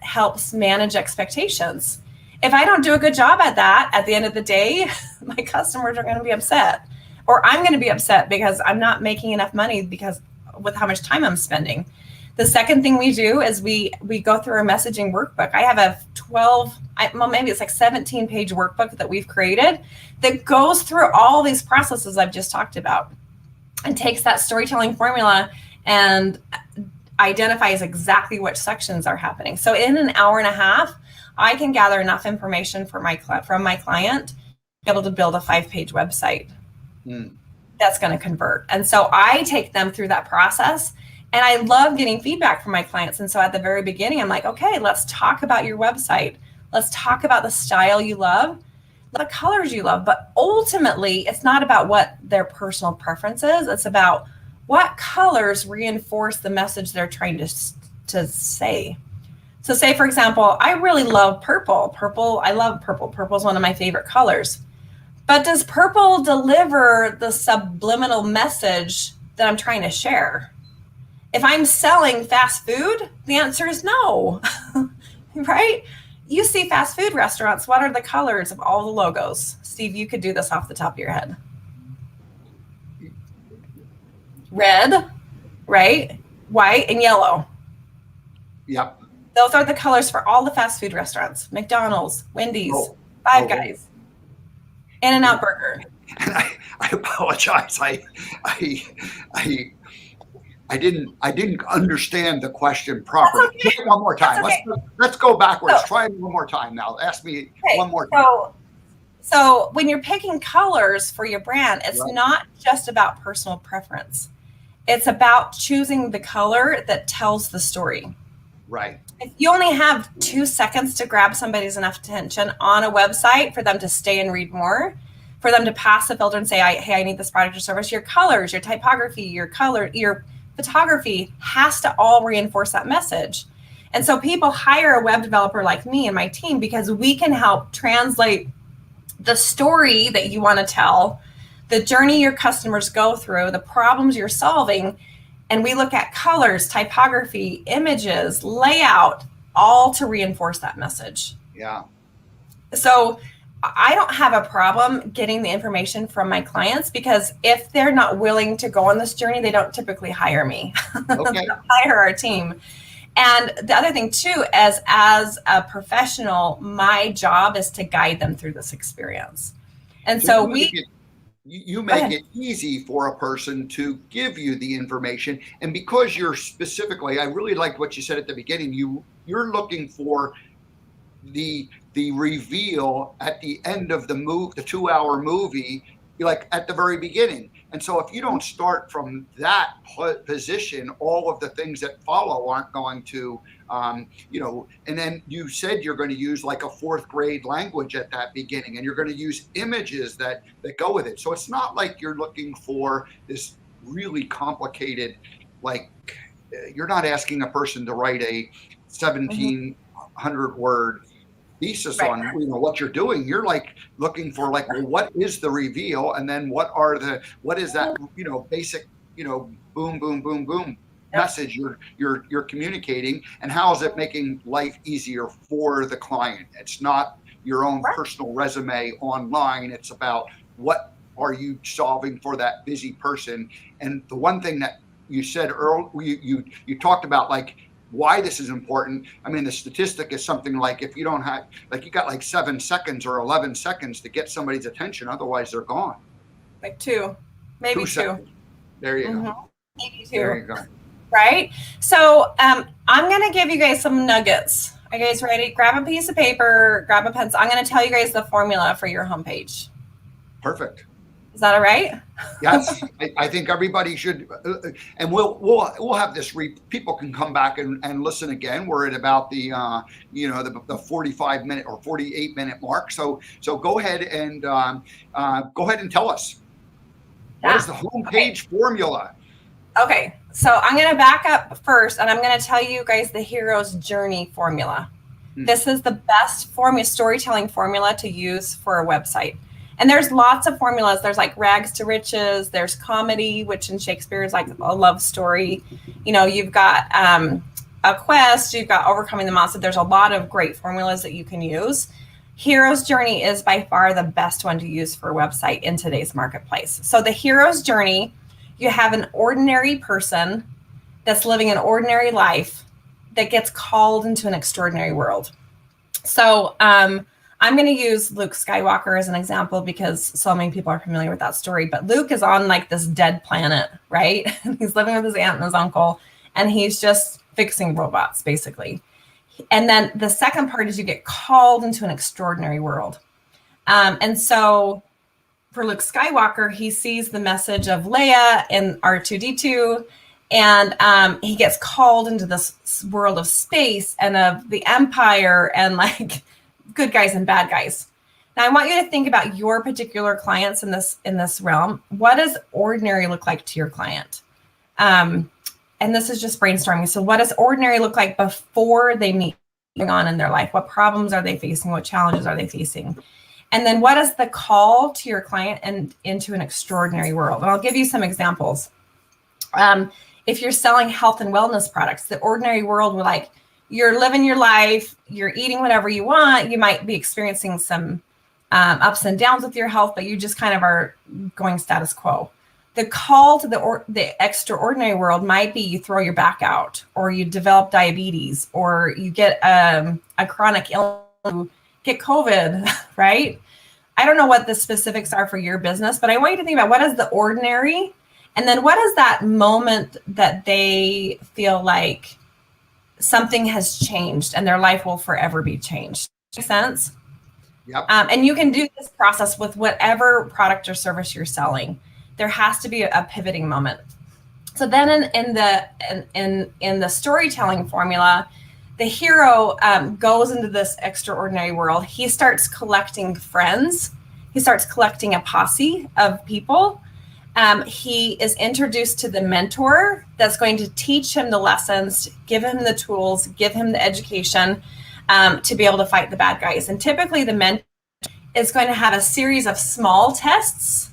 helps manage expectations. If I don't do a good job at that, at the end of the day, my customers are going to be upset, or I'm going to be upset because I'm not making enough money because with how much time I'm spending. The second thing we do is we go through a messaging workbook. I have a 17-page workbook that we've created that goes through all these processes I've just talked about and takes that storytelling formula and identifies exactly which sections are happening. So in an hour and a half, I can gather enough information from my client to be able to build a 5-page website. Mm. that's going to convert. And so I take them through that process, and I love getting feedback from my clients. And so at the very beginning, I'm like, okay, let's talk about your website. Let's talk about the style you love, the colors you love. But ultimately, it's not about what their personal preference is. It's about what colors reinforce the message they're trying to say. So say, for example, I really love purple. I love purple. Purple is one of my favorite colors. But does purple deliver the subliminal message that I'm trying to share? If I'm selling fast food, the answer is no, right? You see fast food restaurants. What are the colors of all the logos? Steve, you could do this off the top of your head. Red, right? White, and yellow. Yep. Those are the colors for all the fast food restaurants. McDonald's, Wendy's, Five Guys, In-N-Out Burger. And I apologize. I didn't understand the question properly. Okay. Say it one more time. Okay. Let's go backwards. Try it one more time now. Ask me one more time. So when you're picking colors for your brand, it's not just about personal preference. It's about choosing the color that tells the story. Right. If you only have 2 seconds to grab somebody's enough attention on a website for them to stay and read more, for them to pass the filter and say, hey, I need this product or service, your colors, your typography, your photography has to all reinforce that message. And so people hire a web developer like me and my team because we can help translate the story that you want to tell, the journey your customers go through, the problems you're solving. And we look at colors, typography, images, layout, all to reinforce that message. Yeah. So I don't have a problem getting the information from my clients because if they're not willing to go on this journey, they don't typically hire me. Okay. Hire our team. And the other thing too, as a professional, my job is to guide them through this experience. And so you make it easy for a person to give you the information. And because you're specifically, I really liked what you said at the beginning, you're looking for the reveal at the end of the 2-hour movie, like at the very beginning. And so if you don't start from that position, all of the things that follow aren't going to, and then you said you're going to use like a 4th grade language at that beginning, and you're going to use images that go with it. So it's not like you're looking for this really complicated, like you're not asking a person to write a 1,700 word thesis on what you're doing. You're like looking for like, well, what is the reveal, and then what is that basic boom boom boom boom message you're communicating, and how is it making life easier for the client? It's not your own personal resume online. It's about what are you solving for that busy person. And the one thing that you said earlier, you talked about like why this is important. I mean, the statistic is something like if you don't have, like you got like 7 seconds or 11 seconds to get somebody's attention, otherwise they're gone. Like 2, maybe 2. Seconds. There you go. Maybe 2. There you go. Right? So I'm going to give you guys some nuggets. Are you guys ready? Grab a piece of paper, grab a pencil. I'm going to tell you guys the formula for your homepage. Perfect. Is that all right? Yes, I think everybody should, and we'll have this. People can come back and listen again. We're at about the 45-minute or 48-minute mark. So go ahead and tell us what is the homepage formula. Okay, so I'm going to back up first, and I'm going to tell you guys the hero's journey formula. This is the best storytelling formula to use for a website. And there's lots of formulas. There's like rags to riches. There's comedy, which in Shakespeare is like a love story. You've got a quest. You've got overcoming the monster. There's a lot of great formulas that you can use. Hero's journey is by far the best one to use for a website in today's marketplace. So the hero's journey, you have an ordinary person that's living an ordinary life that gets called into an extraordinary world. So I'm going to use Luke Skywalker as an example because so many people are familiar with that story. But Luke is on like this dead planet, right? He's living with his aunt and his uncle, and he's just fixing robots, basically. And then the second part is you get called into an extraordinary world. And so for Luke Skywalker, he sees the message of Leia and R2D2, and he gets called into this world of space and of the Empire and like good guys and bad guys. Now, I want you to think about your particular clients in this realm. What does ordinary look like to your client? And this is just brainstorming. So what does ordinary look like before they meet going on in their life? What problems are they facing? What challenges are they facing? And then what is the call to your client and into an extraordinary world? And I'll give you some examples. If you're selling health and wellness products, the ordinary world, we're like, you're living your life, you're eating whatever you want. You might be experiencing some ups and downs with your health, but you just kind of are going status quo. The call to the extraordinary world might be you throw your back out, or you develop diabetes, or you get a chronic illness, get COVID, right? I don't know what the specifics are for your business, but I want you to think about what is the ordinary, and then what is that moment that they feel like something has changed and their life will forever be changed. Make sense? Yep. And you can do this process with whatever product or service you're selling. There has to be a pivoting moment. So then in the storytelling formula, the hero goes into this extraordinary world. He starts collecting friends. He starts collecting a posse of people. He is introduced to the mentor that's going to teach him the lessons, give him the tools, give him the education to be able to fight the bad guys. And typically the mentor is going to have a series of small tests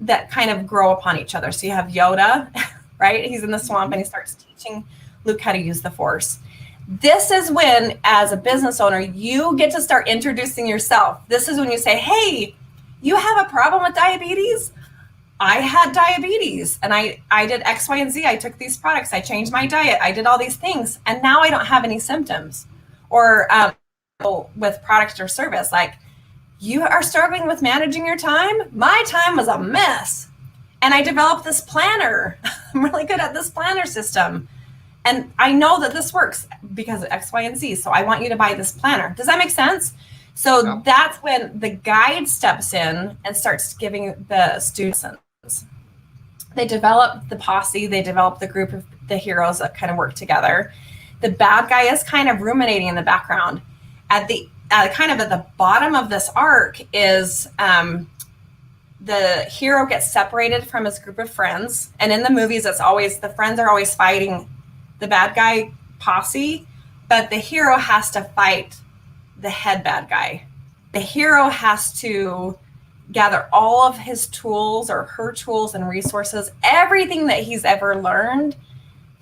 that kind of grow upon each other. So you have Yoda, right? He's in the swamp and he starts teaching Luke how to use the Force. This is when, as a business owner, you get to start introducing yourself. This is when you say, hey, you have a problem with diabetes? I had diabetes and I did X, Y, and Z. I took these products. I changed my diet. I did all these things. And now I don't have any symptoms. Or with product or service, like, you are struggling with managing your time? My time was a mess. And I developed this planner. I'm really good at this planner system. And I know that this works because of X, Y, and Z. So I want you to buy this planner. Does that make sense? So that's when the guide steps in and starts giving the students. They develop the posse. They develop the group of the heroes that kind of work together. The bad guy is kind of ruminating in the background. At the bottom of this arc is the hero gets separated from his group of friends. And in the movies, it's always the friends are always fighting the bad guy posse, but the hero has to fight the head bad guy. The hero has to gather all of his tools or her tools and resources, everything that he's ever learned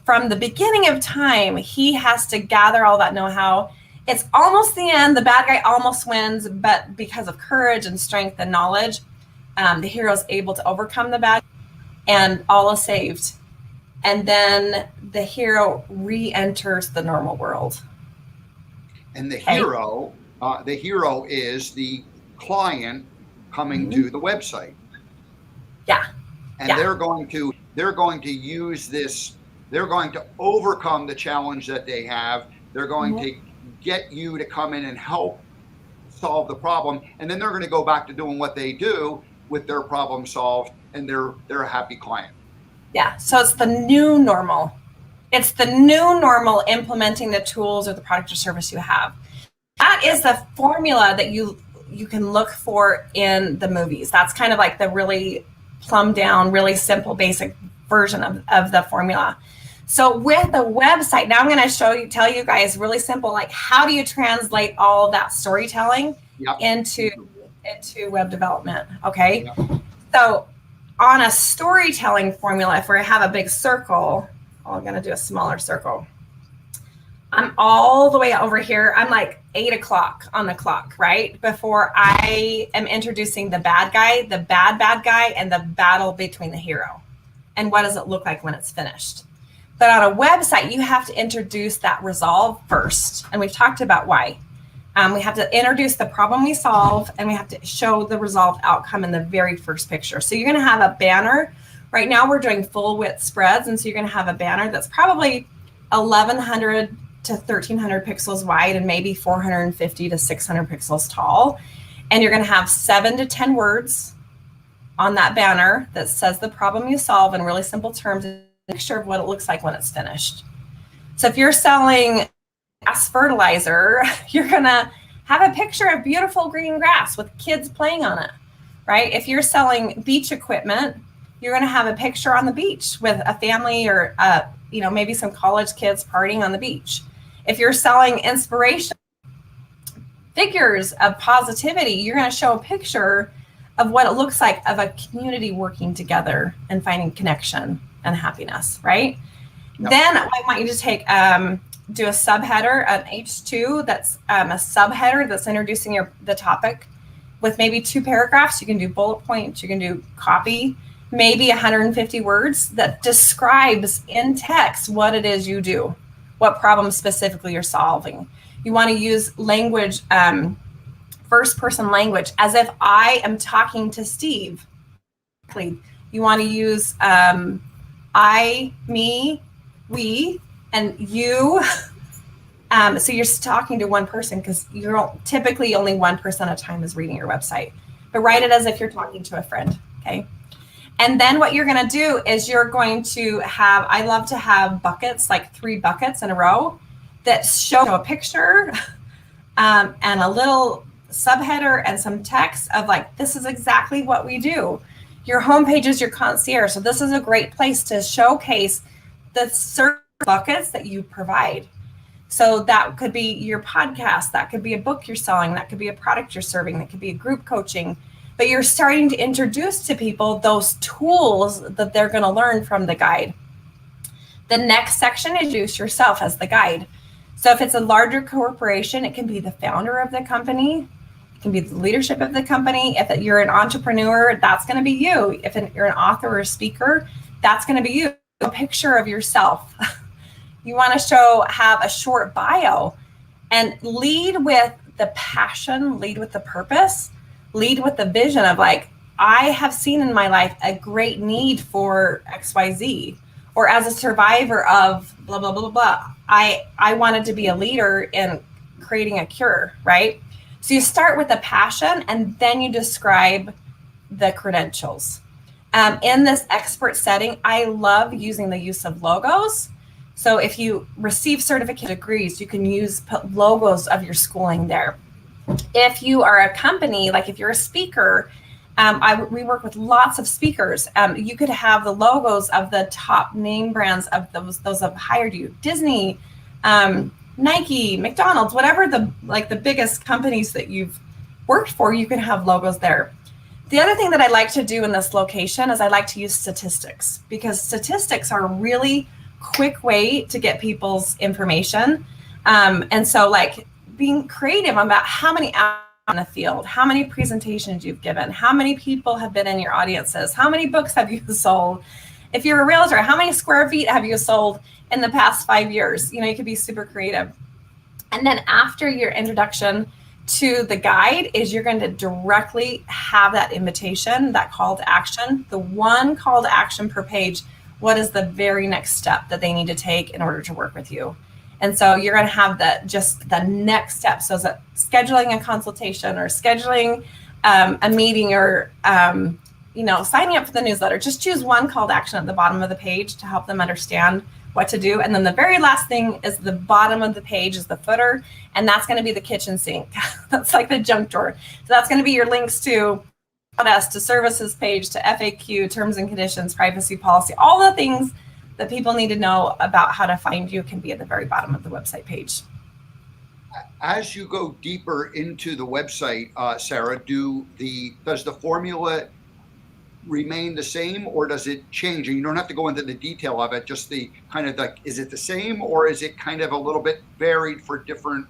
from the beginning of time. He has to gather all that know-how. It's almost the end. The bad guy almost wins, but because of courage and strength and knowledge, the hero is able to overcome the bad, and all is saved. And then the hero re-enters the normal world. And the hero is the client coming to the website. Yeah. And they're going to use this. They're going to overcome the challenge that they have. They're going to get you to come in and help solve the problem. And then they're going to go back to doing what they do with their problem solved, and they're a happy client. Yeah. So it's the new normal. It's the new normal implementing the tools or the product or service you have. That is the formula that you can look for in the movies. That's kind of like the really plumbed down, really simple, basic version of the formula. So with the website, now I'm going to tell you guys really simple, like, how do you translate all of that storytelling into web development? Okay. So on a storytelling formula, if we have a big circle, I'm going to do a smaller circle. I'm all the way over here. I'm like 8 o'clock on the clock, right? Before I am introducing the bad guy, the bad guy, and the battle between the hero. And what does it look like when it's finished? But on a website, you have to introduce that resolve first. And we've talked about why. We have to introduce the problem we solve, and we have to show the resolved outcome in the very first picture. So you're going to have a banner. Right now we're doing full width spreads. And so you're going to have a banner that's probably 1,100 to 1,300 pixels wide and maybe 450 to 600 pixels tall. And you're going to have 7 to 10 words. on that banner that says the problem you solve in really simple terms, a picture of what it looks like when it's finished. So if you're selling grass fertilizer, you're going to have a picture of beautiful green grass with kids playing on it, right? If you're selling beach equipment, you're going to have a picture on the beach with a family or, maybe some college kids partying on the beach. If you're selling inspiration, figures of positivity, you're going to show a picture of what it looks like of a community working together and finding connection and happiness, right? Yep. Then I want you to take, do a subheader, an H2 that's a subheader that's introducing the topic with maybe 2 paragraphs. You can do bullet points, you can do copy, maybe 150 words that describes in text what it is you do, what problem specifically you're solving. You want to use language, first person language, as if I am talking to Steve. You want to use I, me, we, and you. So you're talking to one person because you're typically only one person at a time is reading your website. But write it as if you're talking to a friend, okay? And then what you're going to do is you're going to have, I love to have buckets, like 3 buckets in a row that show a picture and a little subheader and some text of like, this is exactly what we do. Your homepage is your concierge. So this is a great place to showcase the certain buckets that you provide. So that could be your podcast, that could be a book you're selling, that could be a product you're serving, that could be a group coaching. But you're starting to introduce to people those tools that they're going to learn from the guide. The next section is introduce yourself as the guide. So if it's a larger corporation, it can be the founder of the company. It can be the leadership of the company. If you're an entrepreneur, that's going to be you. If you're an author or a speaker, that's going to be you. A picture of yourself. You want to have a short bio and lead with the passion, lead with the purpose, lead with the vision of like, I have seen in my life a great need for XYZ, or as a survivor of blah, blah, blah, blah, I wanted to be a leader in creating a cure, right? So you start with the passion and then you describe the credentials. In this expert setting, I love using the use of logos. So if you receive certificate degrees, you can put logos of your schooling there. If you are a company, like if you're a speaker, we work with lots of speakers. You could have the logos of the top name brands of those that have hired you. Disney, Nike, McDonald's, whatever the biggest companies that you've worked for, you can have logos there. The other thing that I like to do in this location is I like to use statistics, because statistics are a really quick way to get people's information. And so like being creative about how many hours in the field, how many presentations you've given, how many people have been in your audiences, how many books have you sold? If you're a realtor, how many square feet have you sold in the past 5 years? You could be super creative. And then after your introduction to the guide is you're going to directly have that invitation, that call to action, the one call to action per page. What is the very next step that they need to take in order to work with you? And so you're going to have the next step. So is it scheduling a consultation or scheduling a meeting or, signing up for the newsletter? Just choose one call to action at the bottom of the page to help them understand what to do. And then the very last thing is the bottom of the page is the footer. And that's going to be the kitchen sink. That's like the junk drawer. So that's going to be your links to us, to services page, to FAQ, terms and conditions, privacy policy, all the things that people need to know about how to find you can be at the very bottom of the website page. As you go deeper into the website, Sarah, does the formula remain the same, or does it change? And you don't have to go into the detail of it, just the kind of like, is it the same, or is it kind of a little bit varied for different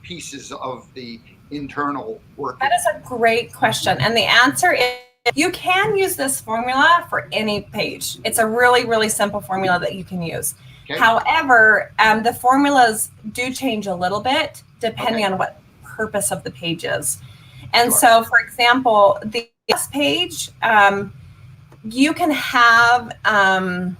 pieces of the internal work? That is a great question. And the answer is you can use this formula for any page. It's a really, really simple formula that you can use. Okay. However, the formulas do change a little bit depending on what purpose of the page is. And so, for example, the last page, you can have a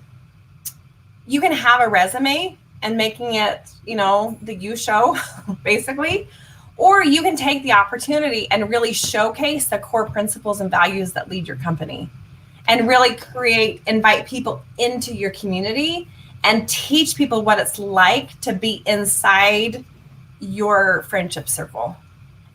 resume and making it, the you show, basically. Or you can take the opportunity and really showcase the core principles and values that lead your company, and really invite people into your community and teach people what it's like to be inside your friendship circle.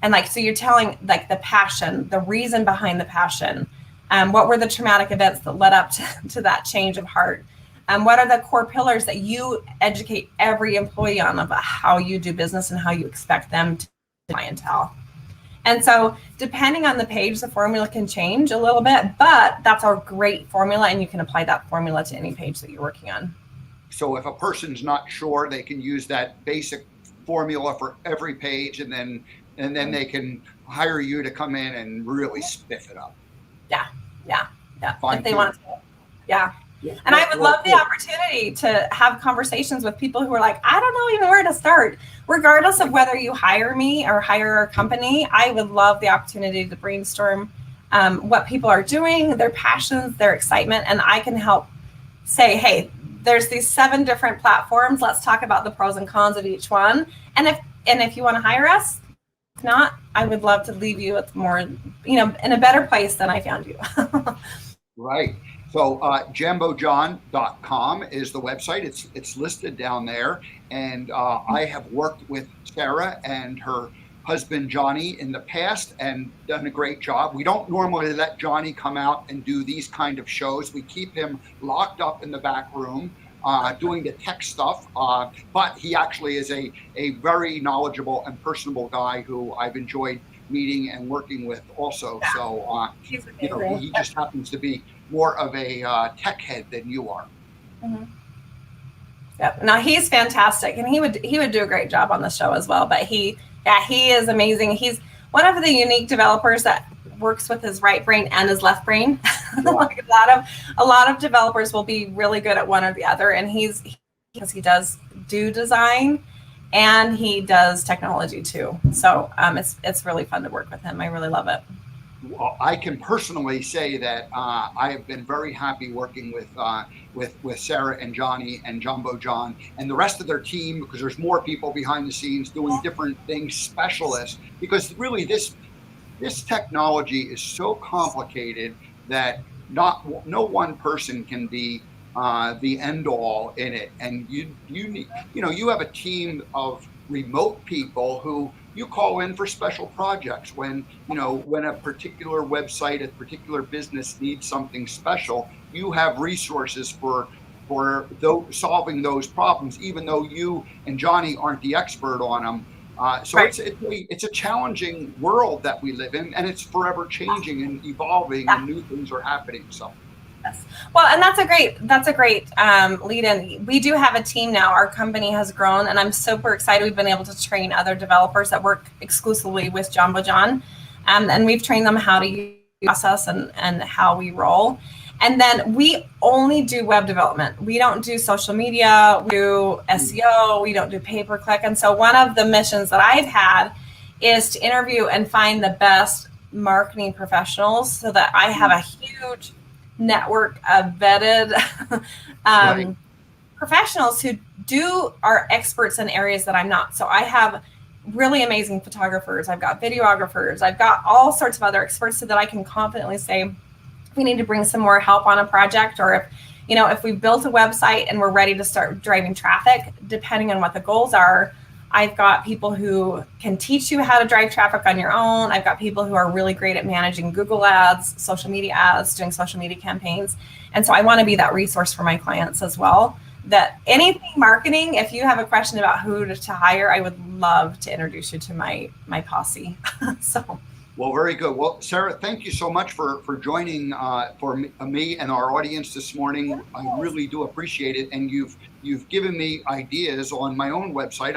And like, so you're telling like the passion, the reason behind the passion. What were the traumatic events that led up to that change of heart? What are the core pillars that you educate every employee on about how you do business and how you expect them to clientele? And so depending on the page, the formula can change a little bit, but that's a great formula, and you can apply that formula to any page that you're working on. So if a person's not sure, they can use that basic formula for every page, and then they can hire you to come in and really spiff it up. Yeah. Fine If they want to. Yeah. And I would love the opportunity to have conversations with people who are like, I don't know even where to start. Regardless of whether you hire me or hire our company, I would love the opportunity to brainstorm what people are doing, their passions, their excitement, and I can help say, hey, there's these 7 different platforms. Let's talk about the pros and cons of each one. And if you want to hire us, if not, I would love to leave you with more, in a better place than I found you. Right. So jambojohn.com is the website. It's listed down there. And I have worked with Sarah and her husband, Johnny, in the past and done a great job. We don't normally let Johnny come out and do these kind of shows. We keep him locked up in the back room doing the tech stuff. But he actually is a very knowledgeable and personable guy who I've enjoyed meeting and working with also. Yeah. So, he just happens to be more of a tech head than you are. Mm-hmm. Yep. Now he's fantastic, and he would do a great job on the show as well. But he is amazing. He's one of the unique developers that works with his right brain and his left brain. Yeah. Like a lot of developers will be really good at one or the other, and because he does do design and he does technology too. So it's really fun to work with him. I really love it. Well, I can personally say that I have been very happy working with Sarah and Johnny and Jumbo John and the rest of their team, because there's more people behind the scenes doing different things, specialists, because really this technology is so complicated that no one person can be the end all in it. And you need, you have a team of remote people who you call in for special projects when a particular website, a particular business needs something special. You have resources for solving those problems, even though you and Johnny aren't the expert on them. So right. It's a challenging world that we live in, and it's forever changing and evolving, and new things are happening. So. Yes. Well, and that's a great lead in. We do have a team now. Our company has grown, and I'm super excited. We've been able to train other developers that work exclusively with Jumbo John, and we've trained them how to use process and how we roll. And then we only do web development. We don't do social media. We do SEO. We don't do pay-per-click. And so one of the missions that I've had is to interview and find the best marketing professionals so that I have a huge network of vetted right. professionals who are experts in areas that I'm not. So I have really amazing photographers. I've got videographers. I've got all sorts of other experts so that I can confidently say, we need to bring some more help on a project, or if we built a website and we're ready to start driving traffic, depending on what the goals are, I've got people who can teach you how to drive traffic on your own. I've got people who are really great at managing Google ads, social media ads, doing social media campaigns. And so I want to be that resource for my clients as well. That anything marketing, if you have a question about who to hire, I would love to introduce you to my posse. So. Well, very good. Well, Sarah, thank you so much for joining for me and our audience this morning. I really do appreciate it, and you've given me ideas on my own website.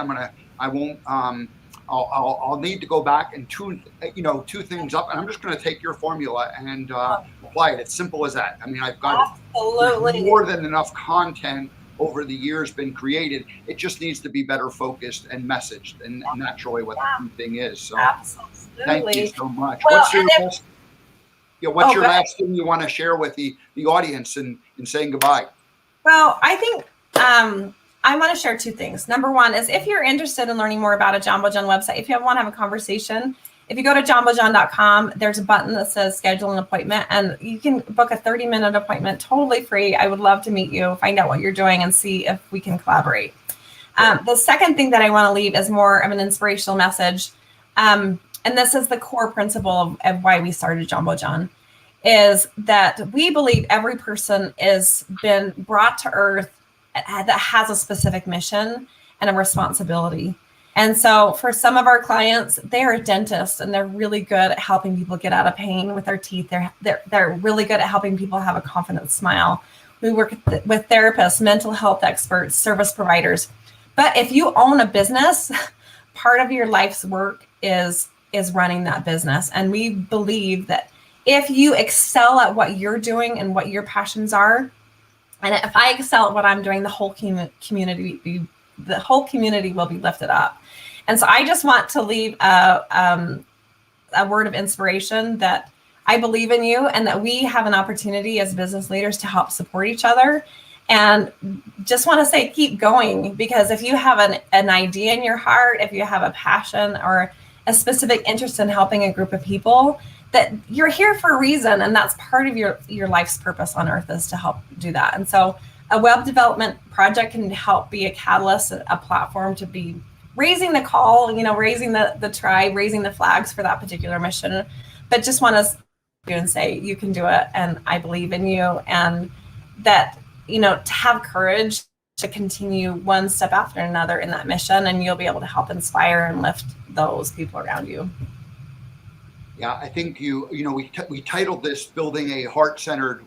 I'll need to go back and tune things up, and I'm just going to take your formula and apply it. It's simple as that. I mean, I've got more than enough content over the years been created. It just needs to be better focused and messaged, and that's really what the key thing is. So. Absolutely. Thank you so much. Well, what's your last thing you want to share with the audience in saying goodbye? Well, I think I want to share two things. Number one is if you're interested in learning more about a Jumbo John website, if you want to have a conversation, if you go to jumbojohn.com, there's a button that says schedule an appointment, and you can book a 30-minute appointment totally free. I would love to meet you, find out what you're doing, and see if we can collaborate. The second thing that I want to leave is more of an inspirational message. And this is the core principle of why we started Jumbo John, is that we believe every person is been brought to earth that has a specific mission and a responsibility. And so for some of our clients, they're dentists and they're really good at helping people get out of pain with their teeth. They're really good at helping people have a confident smile. We work with therapists, mental health experts, service providers. But if you own a business, part of your life's work is running that business. And we believe that if you excel at what you're doing and what your passions are, and if I excel at what I'm doing, the whole community will be lifted up. And so I just want to leave a word of inspiration that I believe in you, and that we have an opportunity as business leaders to help support each other. And just want to say, keep going, because if you have an idea in your heart, if you have a passion or a specific interest in helping a group of people, that you're here for a reason, and that's part of your life's purpose on earth, is to help do that. And so a web development project can help be a catalyst, a platform to be raising the call, raising the tribe, raising the flags for that particular mission. But just want to do and say, you can do it, and I believe in you, and that, to have courage to continue one step after another in that mission, and you'll be able to help inspire and lift those people around you. Yeah, I think we titled this "Building a Heart-Centered."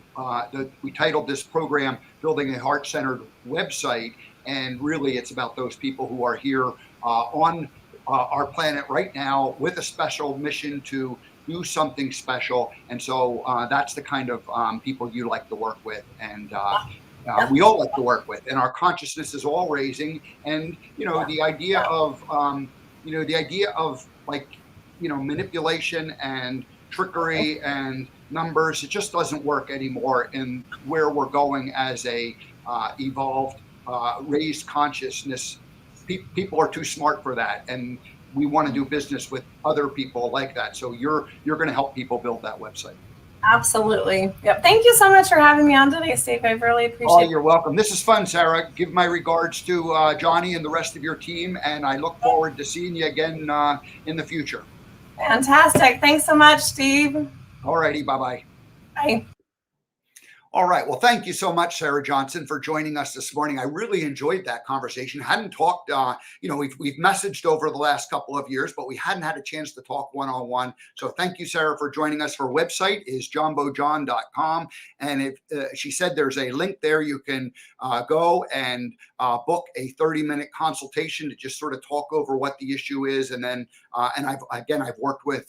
We titled this program "Building a Heart-Centered Website," and really, it's about those people who are here on our planet right now with a special mission to do something special. And so that's the kind of people you like to work with, and we all like to work with. And our consciousness is all raising. And the idea of manipulation and trickery and numbers, it just doesn't work anymore in where we're going as a evolved, raised consciousness. People are too smart for that, and we want to do business with other people like that. So you're going to help people build that website. Absolutely. Yep. Thank you so much for having me on today, Steve. I really appreciate it. Oh, you're welcome. This is fun, Sarah. Give my regards to Johnny and the rest of your team, and I look forward to seeing you again in the future. Fantastic. Thanks so much, Steve. All righty. Bye-bye. Bye. All right. Well, thank you so much, Sarah Johnson, for joining us this morning. I really enjoyed that conversation. Hadn't talked, we've messaged over the last couple of years, but we hadn't had a chance to talk one-on-one. So thank you, Sarah, for joining us. Her website is jumbojohn.com. And she said there's a link there. You can go and book a 30-minute consultation to just sort of talk over what the issue is. And then, I've worked with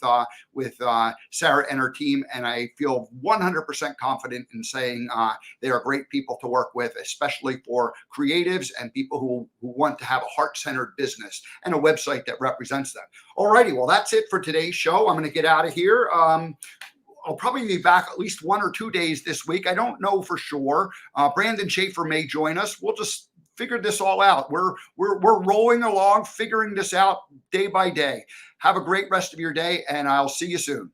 Sarah and her team, and I feel 100% confident in saying they are great people to work with, especially for creatives and people who want to have a heart-centered business and a website that represents them. All righty. Well, that's it for today's show. I'm going to get out of here. I'll probably be back at least 1 or 2 days this week. I don't know for sure. Brandon Schaefer may join us. We'll just figure this all out. We're rolling along, figuring this out day by day. Have a great rest of your day, and I'll see you soon.